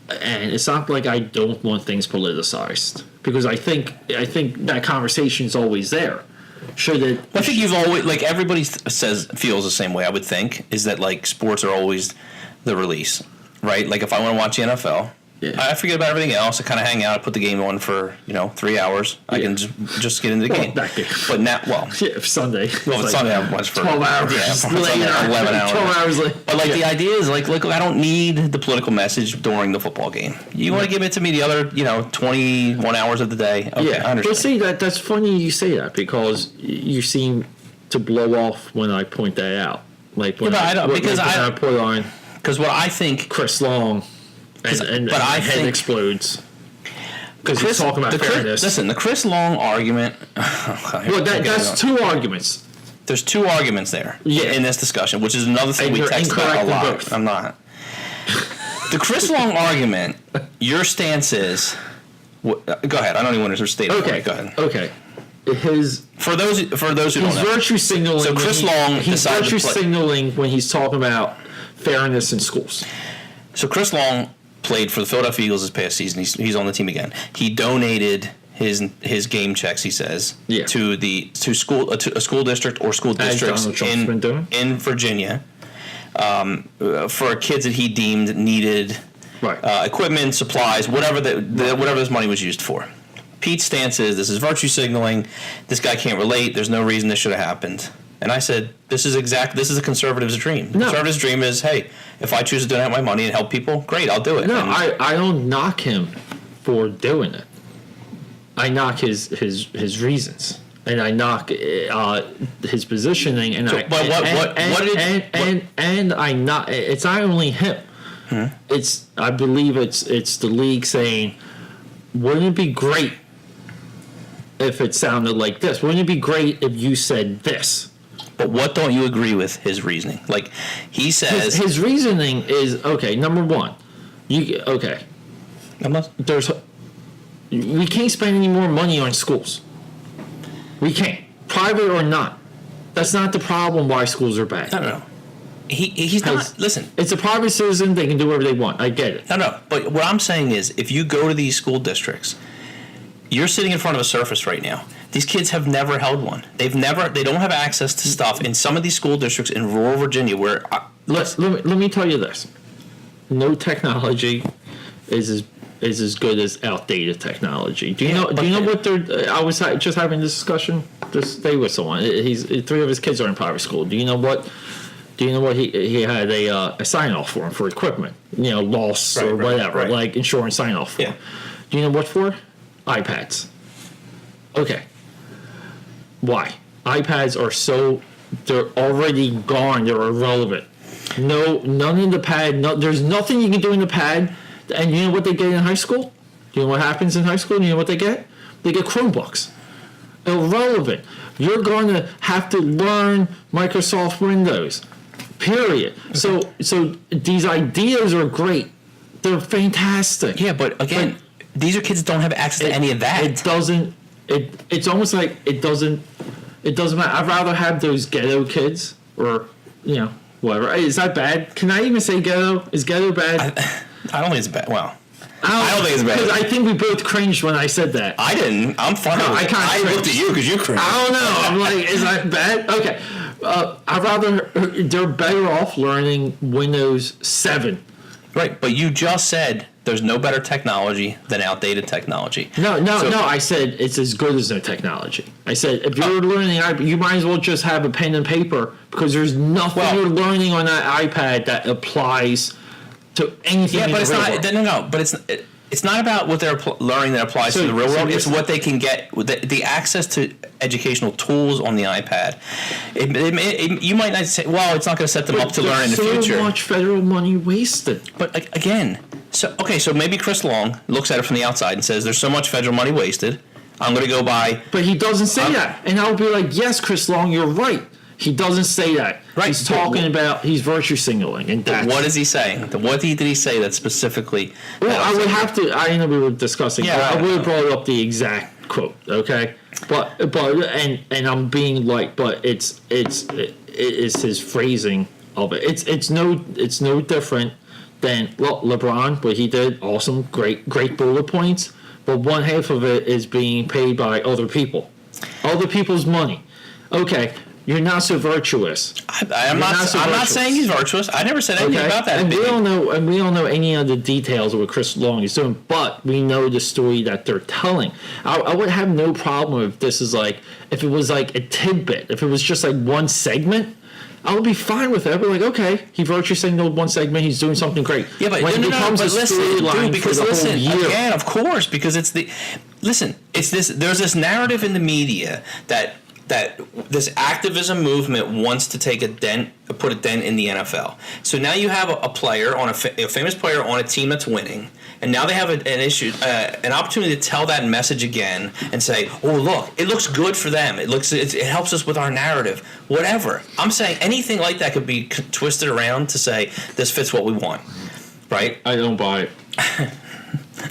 and it's not like I don't want things politicized, because I think that conversation is always there. I think you've always, like, everybody feels the same way. I would think is that, like, sports are always the release, right? Like, if I want to watch the NFL, I forget about everything else. I kind of hang out. I put the game on for 3 hours. I can just get into the game. That game. But now, Sunday. Well, it's Sunday. I watch for 12 hours. Yeah, 11 hours. 12 hours later. But like the idea is like, look, I don't need the political message during the football game. You want to give it to me the other 21 hours of the day. Okay, I understand. But see, that's funny you say that, because you seem to blow off when I point that out. Like when I put on, because what I think Chris Long. And my head explodes because he's talking about fairness. Listen, the Chris Long argument. That's two arguments. There's two arguments there in this discussion, which is another thing we text about a lot. Both. I'm not. The Chris Long argument, your stance is. Go ahead. I don't even want to state it. Okay. Go ahead. Okay. For those who don't know, he's virtue signaling. So Chris Long he's virtue signaling when he's talking about fairness in schools. So Chris Long played for the Philadelphia Eagles this past season. He's on the team again. He donated his game checks, he says, to a school district or school districts in Virginia for kids that he deemed needed equipment, supplies, whatever this money was used for. Pete's stance is this is virtue signaling. This guy can't relate. There's no reason this should have happened. And I said, this is a conservative's dream. The conservative's dream is, hey, if I choose to donate my money and help people, great, I'll do it. No, I don't knock him for doing it. I knock his reasons, and I knock his positioning, and I knock. It's not only him. I believe it's the league saying, wouldn't it be great if it sounded like this? Wouldn't it be great if you said this? But what don't you agree with his reasoning? Like, he says his reasoning is okay. Number one, we can't spend any more money on schools. We can't, private or not. That's not the problem. Why schools are bad? No. He's not. Listen, it's a private citizen. They can do whatever they want. I get it. No. But what I'm saying is, if you go to these school districts, you're sitting in front of a Surface right now. These kids have never held one. They don't have access to stuff in some of these school districts in rural Virginia where. Let me tell you this: no technology is as good as outdated technology. Do you know what they're? I was just having this discussion. Just stay with someone. 3 of his kids are in private school. Do you know what? He had a sign off form for equipment, loss or whatever, like insurance sign off form. Yeah. Do you know what for? iPads. Okay. Why? iPads are they're already gone. They're irrelevant. No, none in the pad. No, there's nothing you can do in the pad. And you know what they get in high school? Do you know what happens in high school? You know what they get? They get Chromebooks. Irrelevant. You're going to have to learn Microsoft Windows. Period. So these ideas are great. They're fantastic. Yeah, but again, these are kids that don't have access to any of that. It doesn't. It's almost like it doesn't matter. I'd rather have those ghetto kids or whatever. Is that bad? Can I even say ghetto? Is ghetto bad? I don't think it's bad. Well, I don't think it's bad. Because I think we both cringed when I said that. I didn't. I'm fine. No, I looked at you because you cringed. I don't know. I'm like, is that bad? Okay. I'd rather. They're better off learning Windows 7. Right, but you just said there's no better technology than outdated technology. No. I said it's as good as no technology. I said if you're learning, you might as well just have a pen and paper because there's nothing you're learning on that iPad that applies to anything. Yeah, but it's not. World. No. But it's not about what they're learning that applies to the real world. It's what they can get the access to educational tools on the iPad. You might not say, well, it's not going to set them up to learn in the future. So much federal money wasted. But again, so maybe Chris Long looks at it from the outside and says, "There's so much federal money wasted. I'm going to go buy." But he doesn't say that, and I'll be like, "Yes, Chris Long, you're right." He doesn't say that. Right. He's talking about he's virtue signaling, and what is he saying? What did he say that specifically? Well, I would have to. I know we were discussing. Yeah, I would have brought up the exact quote. Okay, but and I'm being like, but it's his phrasing of it. It's no different than LeBron. What he did, awesome, great bullet points. But one half of it is being paid by other people's money. Okay. You're not so virtuous. I'm not saying he's virtuous. I never said anything about that. And we don't know any of the details of what Chris Long is doing, but we know the story that they're telling. I would have no problem if this is like if it was like a tidbit, if it was just like one segment. I would be fine with it. I'd be like, okay, he virtue signaled one segment. He's doing something great. Yeah, but when it becomes a storyline because listen, again, of course, because it's this. There's this narrative in the media that this activism movement wants to put a dent in the NFL. So now you have a player a famous player on a team that's winning, and now they have an opportunity to tell that message again and say, "Oh, look, it looks good for them. It helps us with our narrative." Whatever. I'm saying anything like that could be twisted around to say this fits what we want, right? I don't buy it.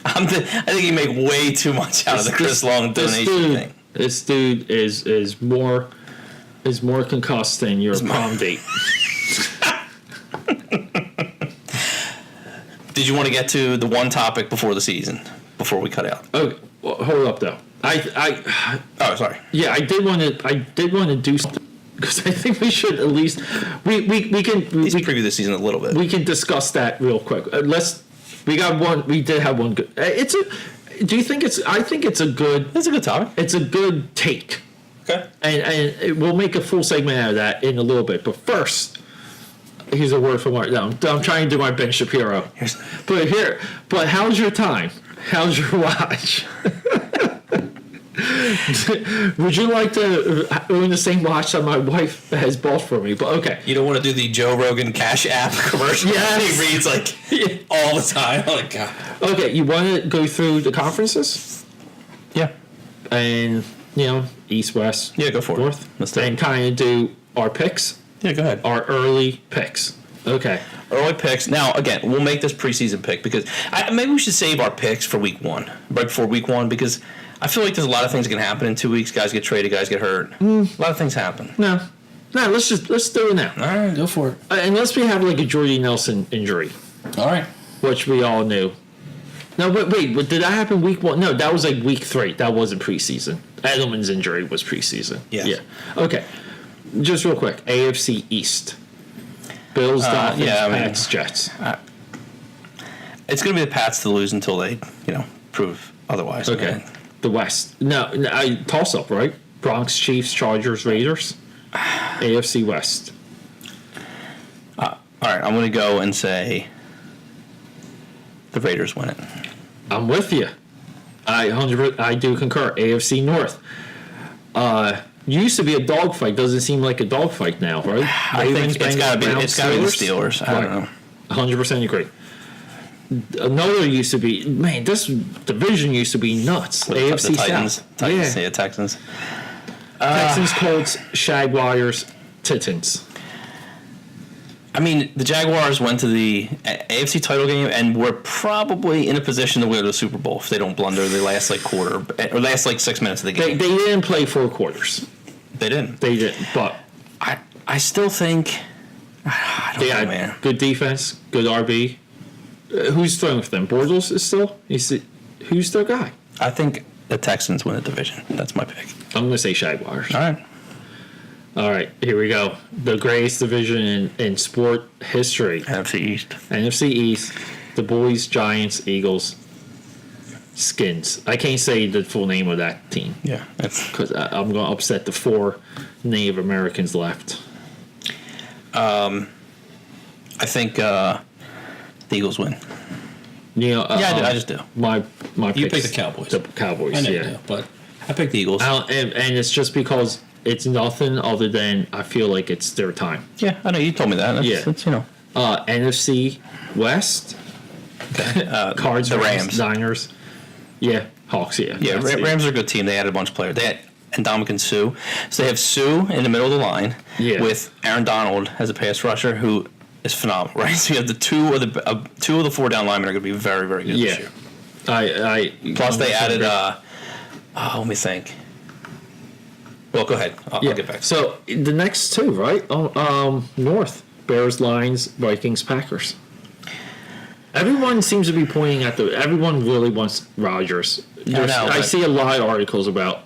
I think you make way too much out of the Chris Long donation thing. This dude is more concussed than your prom date. Did you want to get to the one topic before the season before we cut out? Okay, well, hold up though. Oh, sorry. Yeah, I did want to do something because I think we should at least we can preview the season a little bit. We can discuss that real quick. We got one. We did have one good. Do you think it's? I think it's a good. It's a good topic. It's a good take. Okay. And we'll make a full segment out of that in a little bit. But first, here's a word from Art. No, I'm trying to do my Ben Shapiro. But how's your time? How's your watch? Would you like to own the same watch that my wife has bought for me? But okay. You don't want to do the Joe Rogan Cash App commercial? Yes. He reads like all the time. Oh, God. Okay, you want to go through the conferences? Yeah. And, East, West. Yeah, go for North. it. Let's do it. And kind of do our picks. Yeah, go ahead. Our early picks. Okay. Early picks. Now, again, we'll make this preseason pick because maybe we should save our picks for week one, right before week one, because I feel like there's a lot of things that can happen in 2 weeks. Guys get traded, guys get hurt. A lot of things happen. No, let's do it now. All right, go for it. Unless we have like a Jordy Nelson injury. All right. Which we all knew. No, but wait, did that happen week one? No, that was like week 3. That wasn't preseason. Edelman's injury was preseason. Yes. Yeah. Okay. Just real quick. AFC East. Bills, Dolphins, Pats, Jets. It's going to be the Pats to lose until they, prove otherwise. Okay. Man. The West. No, toss up, right? Bronx, Chiefs, Chargers, Raiders. AFC West. All right, I'm going to go and say the Raiders win it. I'm with you. I do concur. AFC North. Used to be a dogfight. Doesn't seem like a dogfight now, right? I think it's got to be the Steelers. I don't know. 100% agree. Another used to be, man, this division used to be nuts. AFC the Titans. South. Titans. Yeah, Texans. Texans, Colts, Jaguars, Titans. I mean, the Jaguars went to the AFC title game and were probably in a position to win the Super Bowl if they don't blunder the last quarter or last 6 minutes of the game. They didn't play 4 quarters. They didn't. They didn't. But I still think. I don't know, man. Good defense, good RB. Who's throwing for them? Bortles is still. Who's their guy? I think the Texans win the division. That's my pick. I'm gonna say Jaguars. All right, here we go. The greatest division in sport history. NFC East. NFC East. The Boys, Giants, Eagles, Skins. I can't say the full name of that team. Yeah. Because I'm going to upset the 4 Native Americans left. I think the Eagles win. You know, I just do. My you pick the Cowboys. The Cowboys, I never do, but I picked the Eagles. And it's just because it's nothing other than I feel like it's their time. Yeah, I know. You told me that. That's, NFC West. Okay. Cards, the Rams. Niners. Yeah, Hawks, yeah. Yeah, Rams are a good team. They added a bunch of players. They had Ndamukong Suh. So they have Sue in the middle of the line with Aaron Donald as a pass rusher who is phenomenal, right? So you have the two of the 4 down linemen are going to be very, very good this year. Plus they added, let me think. Well, go ahead. I'll get back. So the next 2, right? North. Bears, Lions, Vikings, Packers. Everyone seems to be pointing at everyone really wants Rodgers. I see a lot of articles about.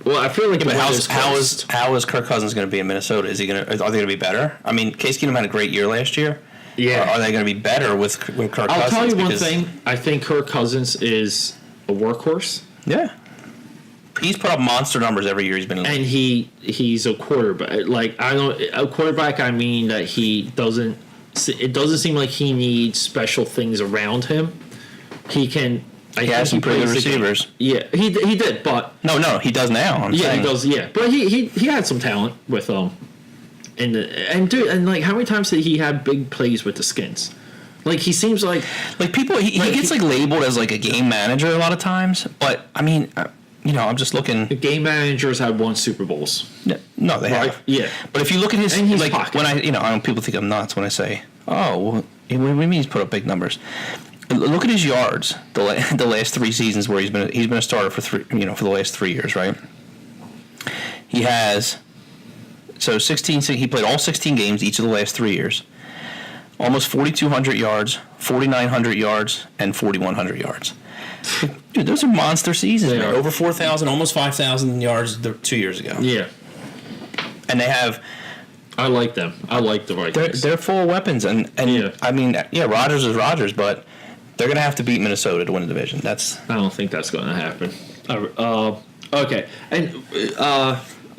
Well, I feel like. But how is Kirk Cousins going to be in Minnesota? Are they going to be better? I mean, Case Keenum had a great year last year. Yeah. Are they going to be better with Kirk Cousins? I'll tell you one thing. I think Kirk Cousins is a workhorse. Yeah. He's put up monster numbers every year he's been in the league. And he's a quarterback. A quarterback. I mean that he doesn't. It doesn't seem like he needs special things around him. He can. He has some pretty good receivers. Yeah, he did, but no, he does now. He does. Yeah, but he had some talent with and like how many times did he have big plays with the Skins? Like he seems like people. He gets labeled as a game manager a lot of times, but I mean. I'm just looking. The game managers have won Super Bowls. No, they have. Yeah, but if you look at his, pocket. when I people think I'm nuts when I say, oh, well, what do you mean he's put up big numbers? Look at his yards the last 3 seasons where he's been a starter for for the last 3 years, right? He has 16. He played all 16 games each of the last 3 years. Almost 4,200 yards, 4,900 yards, and 4,100 yards. Dude, those are monster seasons, man. Over 4,000, almost 5,000 yards 2 years ago. Yeah. And they have... I like them. I like the Vikings. They're full of weapons. And I mean, Rodgers is Rodgers, but they're going to have to beat Minnesota to win the division. I don't think that's going to happen. Okay. And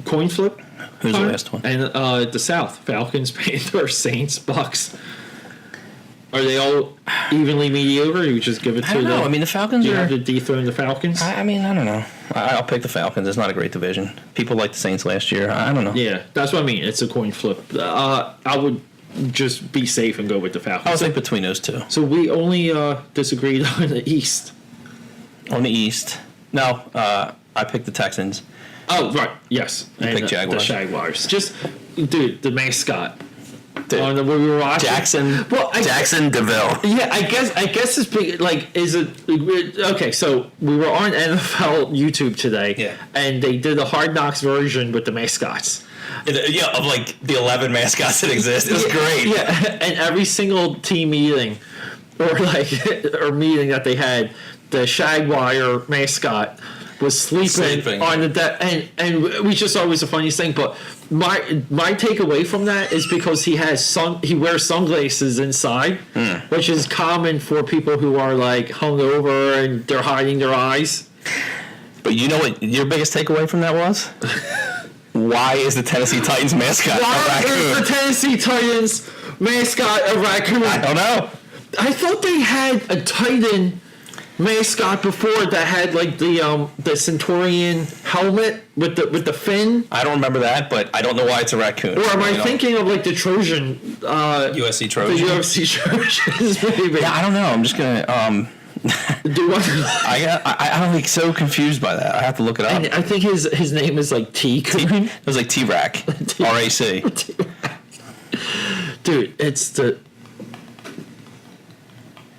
coin flip? Who's the last one? And the South. Falcons, Panthers, Saints, Bucks. Are they all evenly mediocre? Or you just give it to them? I don't know. I mean, the Falcons you have to dethrone the Falcons? I mean, I don't know. I'll pick the Falcons. It's not a great division. People liked the Saints last year. I don't know. Yeah, that's what I mean. It's a coin flip. I would just be safe and go with the Falcons. I would think between those two. So we only disagreed on the East. On the East? No, I picked the Texans. Oh, right. Yes. You picked Jaguars. The Jaguars. Just, dude, the mascot. On the, we were watching Jackson DeVille. Yeah, I guess it's big. Is it okay? So we were on NFL YouTube today, and they did a Hard Knocks version with the mascots. Of the 11 mascots that exist. It was great. Yeah, and every single team meeting or meeting that they had, the Jaguar mascot was sleeping on the deck, and we just thought it was the funniest thing. But my takeaway from that is because he wears sunglasses inside, which is common for people who are hungover and they're hiding their eyes. But you know what your biggest takeaway from that was? Why is the Tennessee Titans mascot a raccoon? Why is the Tennessee Titans mascot a raccoon? I don't know. I thought they had a Titan mascot before that had the Centurion helmet with the fin. I don't remember that, but I don't know why it's a raccoon. Or am I thinking of the Trojan? USC Trojan. The UFC Trojans, maybe. Yeah, I don't know. I'm just gonna. I'm so confused by that. I have to look it up. And I think his name is T. It was T-Rac. R-A-C. dude, it's the.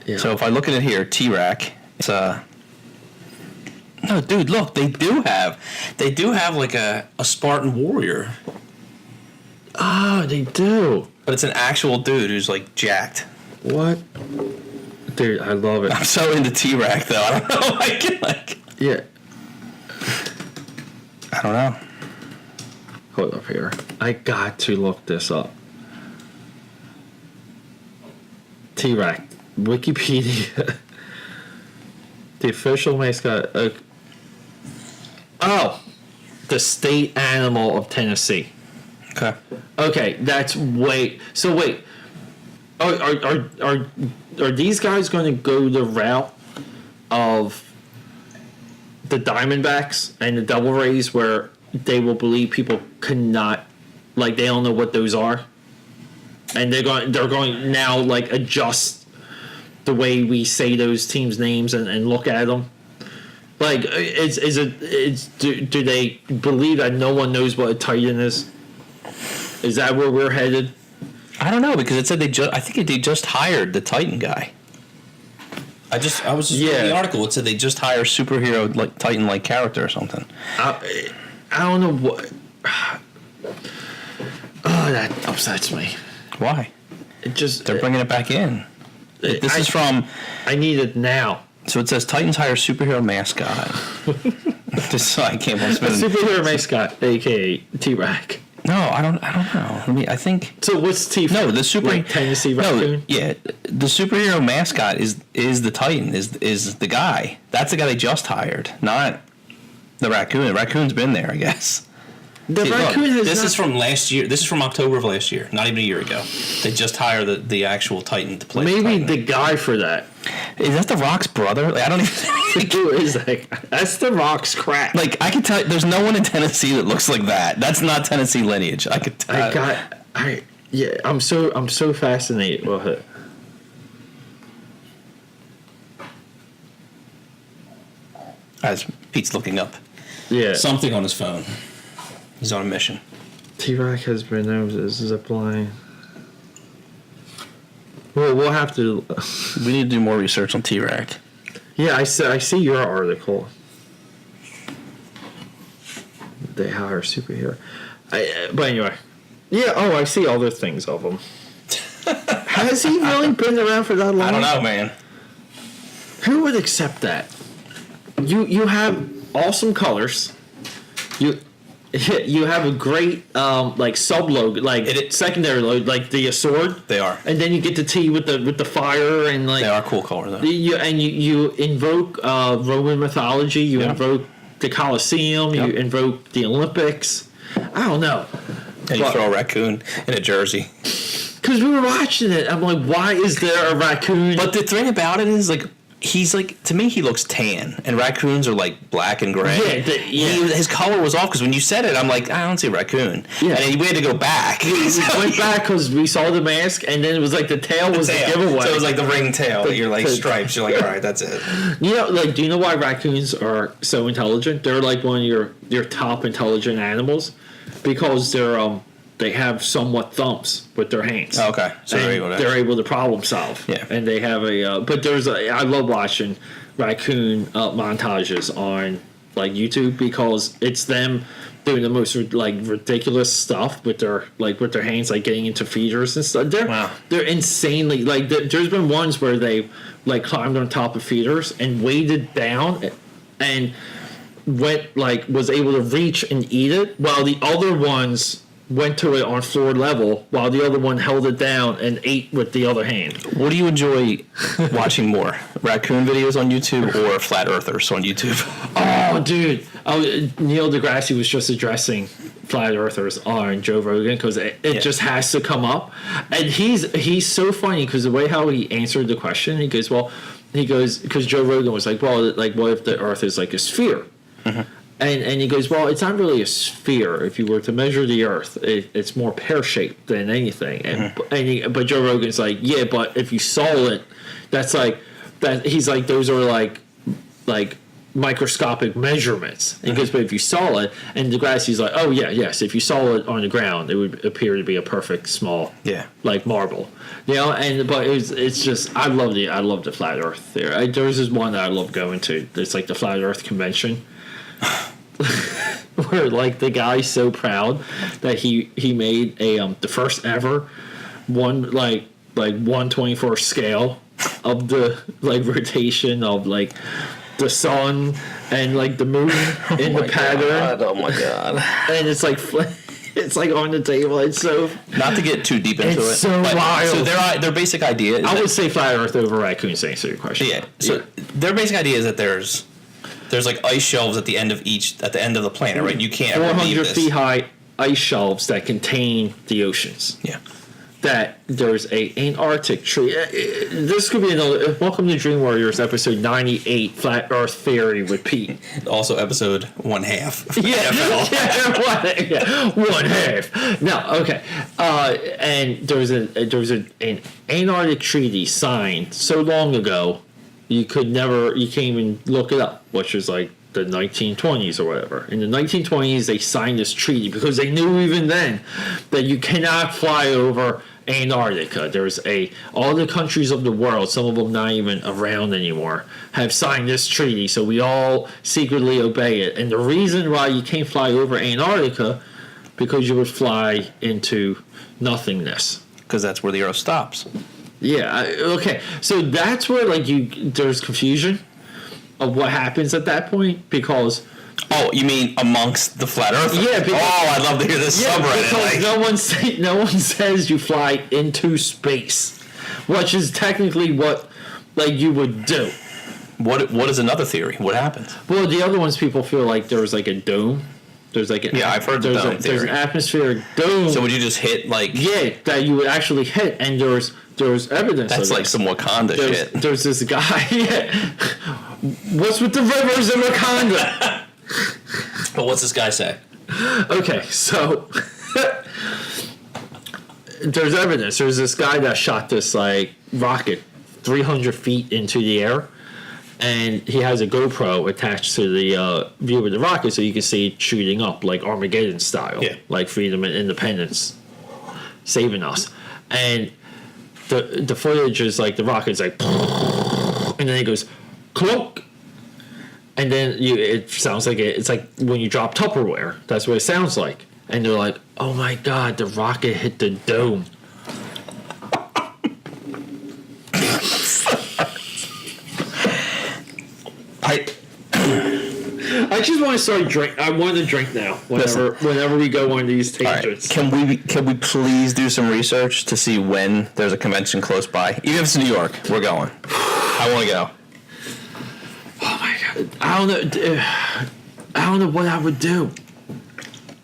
Yeah. So if I look at it here, T-Rack, it's no, dude, look, they do have like a Spartan warrior. Oh, they do. But it's an actual dude who's like jacked. What? Dude, I love it. I'm so into T-Rack though. I don't know. Like Yeah. I don't know. Hold up here. I got to look this up. T-Rack. Wikipedia. The official mascot. The state animal of Tennessee. Okay. Okay, that's wait. So wait. Are these guys going to go the route of the Diamondbacks and the Devil Rays, where they will believe people cannot, like, they don't know what those are, and they're going now, like, adjust the way we say those teams' names and look at them? Like, do they believe that no one knows what a Titan is? Is that where we're headed? I don't know, because it said I think they just hired the Titan guy. I was just reading the article. It said they just hired superhero like Titan like character or something. I don't know what. Oh, that upsets me. Why? It just They're bringing it back in. This is from. I need it now. So it says Titans hire superhero mascot. I can't believe A superhero mascot, aka T-Rack. No, I don't know. I think. So what's T? No, the Tennessee Raccoon. No, yeah, the superhero mascot is the Titan. Is the guy? That's the guy they just hired, not the raccoon. The raccoon's been there, I guess. The raccoon has. This is from last year. This is from October of last year. Not even a year ago. They just hired the actual Titan to play. Maybe the guy for that. Is that The Rock's brother? Like, I don't even. Who is that? That's The Rock's crap. Like, I can tell you, there's no one in Tennessee that looks like that. That's not Tennessee lineage. I could tell. I'm so fascinated with it. As Pete's looking up. Yeah. Something on his phone. He's on a mission. T-Rack has been over this zip line. Well, we'll have to. We need to do more research on T-Rack. Yeah, I see your article. They hire a superhero. But anyway. Yeah, I see other things of him. Has he really been around for that long? I don't know, man. Who would accept that? You have awesome colors. You have a great like sub logo, like secondary logo, like the sword. They are, and then you get the T with the fire and like they are cool color though. You invoke Roman mythology. You invoke the Colosseum. You invoke the Olympics. I don't know. And you throw a raccoon in a jersey. Because we were watching it, I'm like, why is there a raccoon? But the thing about it is, like, he's like, to me, he looks tan, and raccoons are like black and gray. His color was off because when you said it, I'm like, I don't see a raccoon. Yeah, and we had to go back. We went back because we saw the mask, and then it was like the tail was the giveaway. So it was like the ring tail. You're like stripes. You're like, all right, that's it. You know, like, do you know why raccoons are so intelligent? They're like one of your top intelligent animals because they have somewhat thumbs with their hands. Oh, okay, so they're able to problem solve. Yeah, and they have I love watching raccoon montages on like YouTube because it's them doing the most like ridiculous stuff with their hands, like getting into feeders and stuff. They're insanely like. There's been ones where they like climbed on top of feeders and waded down and was able to reach and eat it, while the other ones went to it on floor level, while the other one held it down and ate with the other hand. What do you enjoy watching more? Raccoon videos on YouTube or flat earthers on YouTube? Oh, dude. Neil deGrasse was just addressing flat earthers on Joe Rogan because it just has to come up. And he's so funny because the way how he answered the question, he goes, because Joe Rogan was like, well, like, what if the earth is like a sphere? Mm-hmm. And he goes, well, it's not really a sphere. If you were to measure the Earth, it's more pear-shaped than anything. And but Joe Rogan's like, yeah, but if you saw it, that's like that. He's like, those are like microscopic measurements. And he goes, but if you saw it, and Degrassi's like, oh yeah, yes, if you saw it on the ground, it would appear to be a perfect small, like marble, but it's just I love the flat Earth theory. There's this one that I love going to. It's like the flat Earth convention. Where like the guy's so proud that he made the first ever 1/24 scale of the like rotation of like the sun and like the moon in the pattern. Oh my god! And it's like on the table. It's so not to get too deep into it. So wild. So their basic idea is I would say flat Earth over raccoon. To answer your question. Yeah. So their basic idea is that there's like ice shelves at the end of the planet, right? You can't 400 feet high ice shelves that contain the oceans. Yeah. That there's a Antarctic tree. This could be another. Welcome to Dream Warriors, episode 98, Flat Earth Theory with Pete. Also, episode 1/2. Yeah, 1/2. No, okay. And there was an Antarctic treaty signed so long ago, you can't even look it up, which is like the 1920s or whatever. In the 1920s, they signed this treaty because they knew even then that you cannot fly over Antarctica. All the countries of the world, some of them not even around anymore, have signed this treaty, so we all secretly obey it. And the reason why you can't fly over Antarctica, because you would fly into nothingness. Because that's where the Earth stops. Yeah, okay. So that's where there's confusion of what happens at that point, because oh, you mean amongst the flat earthers? Yeah. Because, I'd love to hear this subreddit. Because no one says you fly into space, which is technically what you would do. What is another theory? What happens? Well, the other ones, people feel like there's like a dome. There's like I've heard the dome theory. There's an atmospheric dome. So would you just hit that you would actually hit, and there's evidence. That's of like some Wakanda shit. There's this guy. What's with the rivers in Wakanda? But what's this guy say? Okay, so there's evidence. There's this guy that shot this rocket 300 feet into the air, and he has a GoPro attached to the view of the rocket, so you can see it shooting up like Armageddon style, like freedom and independence, saving us. And the footage is like the rocket's like, and then it goes clunk. And then it sounds like it's like when you drop Tupperware. That's what it sounds like. And they're like, oh my God, the rocket hit the dome. I just want to start drink. I want to drink now. Whenever we go on these tangents. Right. Can we please do some research to see when there's a convention close by? Even if it's New York, we're going. I want to go. Oh my God! I don't know what I would do.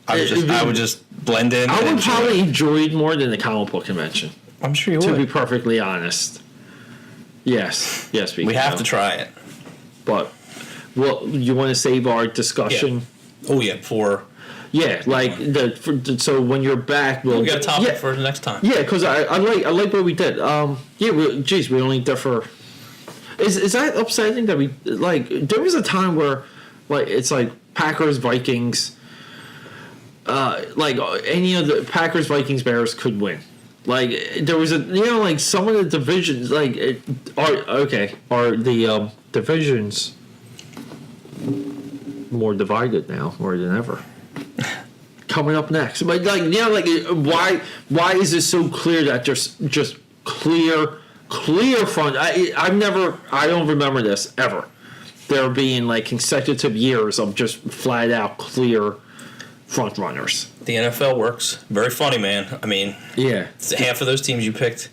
I would just blend in. I would probably enjoy it more than the comic book convention. I'm sure you would. To be perfectly honest. Yes. We have to try it. But, well, you want to save our discussion? Yeah. Oh yeah, so when you're back, we got a topic for the next time. Yeah, because I like what we did. We only differ. Is that upsetting that we there was a time where it's like Packers, Vikings, any of the Packers, Vikings, Bears could win. There was some of the divisions are the divisions more divided now more than ever. Coming up next, but why is it so clear that there's just clear front? I don't remember this ever. There being consecutive years of just flat out clear front runners. The NFL works. Very funny, man. I mean, half of those teams you picked,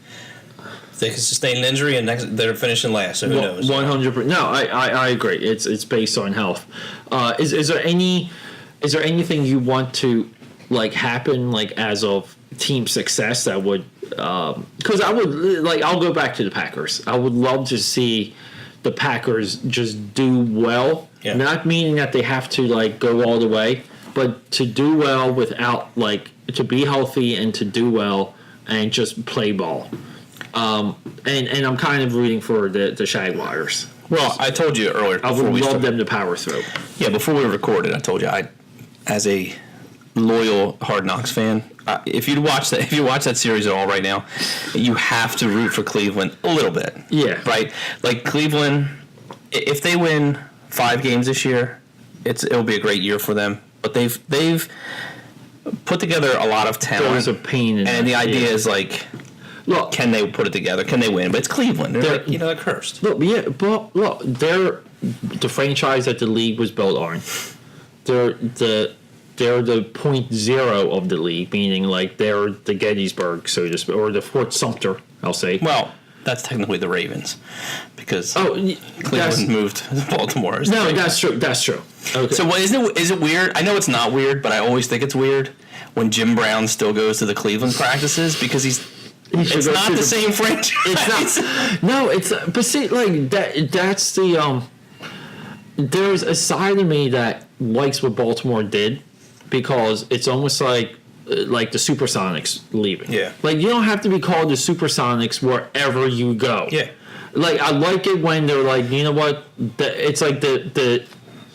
they can sustain an injury, and they're finishing last. So who knows? 100%. No, I agree. It's based on health. Is there anything you want to happen as of team success that would? Because I would I'll go back to the Packers. I would love to see the Packers just do well. Yeah. Not meaning that they have to go all the way, but to do well without to be healthy and to do well and just play ball. And I'm kind of rooting for the Jaguars. Well, I told you earlier. I would love them to power through. Yeah, before we recorded, I told you as a loyal Hard Knocks fan, if you watch that series at all right now, you have to root for Cleveland a little bit. Yeah. Right. Like Cleveland, if they win 5 games this year, it'll be a great year for them. But they've put together a lot of talent. There's a pain in and that, the idea is like, look, can they put it together? Can they win? But it's Cleveland. They're cursed. Look, yeah, but look, they're the franchise that the league was built on. They're the 0.0 of the league, meaning like they're the Gettysburg, so to speak, or the Fort Sumter, I'll say. Well, that's technically the Ravens, because Cleveland moved to Baltimore. No, that's true. That's true. Okay. So what, is it weird? I know it's not weird, but I always think it's weird when Jim Brown still goes to the Cleveland practices because it's not the same franchise. It's not. No, it's but see, like that. That's the There's a side of me that likes what Baltimore did because it's almost like the Supersonics leaving. Yeah. Like you don't have to be called the Supersonics wherever you go. Yeah. Like I like it when they're like, you know what? It's like the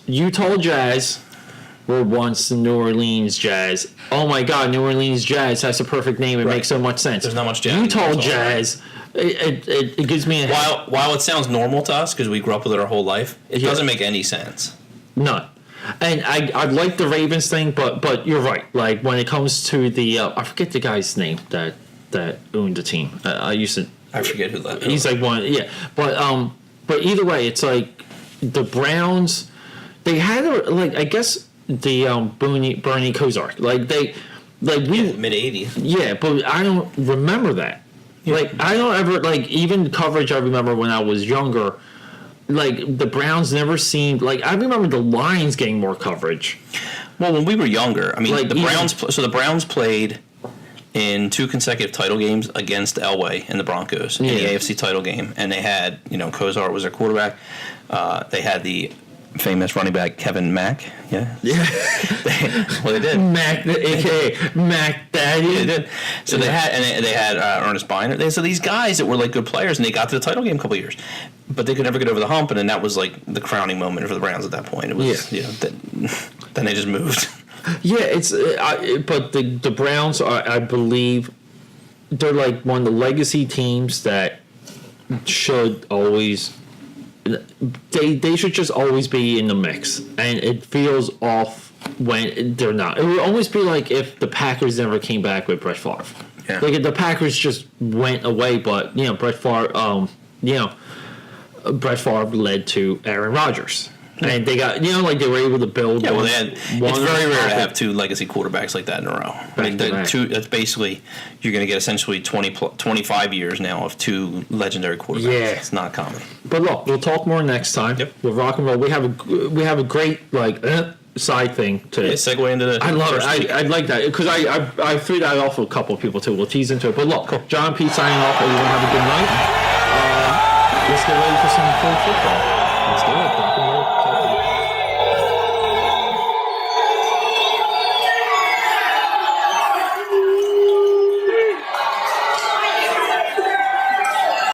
Utah Jazz were once the New Orleans Jazz. Oh my God, New Orleans Jazz has a perfect name. It makes so much sense. There's not much jazz. Utah Jazz. It gives me a while it sounds normal to us because we grew up with it our whole life, it doesn't make any sense. None. And I like the Ravens thing, but you're right. Like when it comes to the I forget the guy's name that owned the team. I forget who that. He's like one, yeah. But either way, it's like the Browns. They had I guess the Bernie Kosar. Mid '80s. Yeah, but I don't remember that. Yeah. Like I don't ever even coverage I remember when I was younger. Like the Browns never seemed like I remember the Lions getting more coverage. Well, when we were younger, I mean the Browns. So the Browns played in 2 consecutive title games against Elway and the Broncos in the AFC title game, and they had Kosar was their quarterback. They had the famous running back Kevin Mack. Yeah. They did. Mac, aka Mac Daddy. They did. So they had Ernest Biner. So these guys that were like good players, and they got to the title game a couple of years, but they could never get over the hump, and then that was like the crowning moment for the Browns at that point. It was then they just moved. Yeah, it's but the Browns are, I believe, they're like one of the legacy teams that should always. They should just always be in the mix, and it feels off when they're not. It would almost be like if the Packers never came back with Brett Favre. Yeah. Like if the Packers just went away, but Brett Favre, Brett Favre led to Aaron Rodgers. And they got, they were able to build. Yeah, well, it's very rare to have 2 legacy quarterbacks like that in a row. I mean, that's basically, you're going to get essentially 25 years now of 2 legendary quarterbacks. Yeah. It's not common. But look, we'll talk more next time. Yep. We'll rock and roll. We have a great, side thing to segue into the I love it. I like that because I threw that off with a couple of people too. We'll tease into it. But look, cool. John Pete signing off. Everyone have a good night. Let's get ready for some full football. Let's do it. Rock and roll.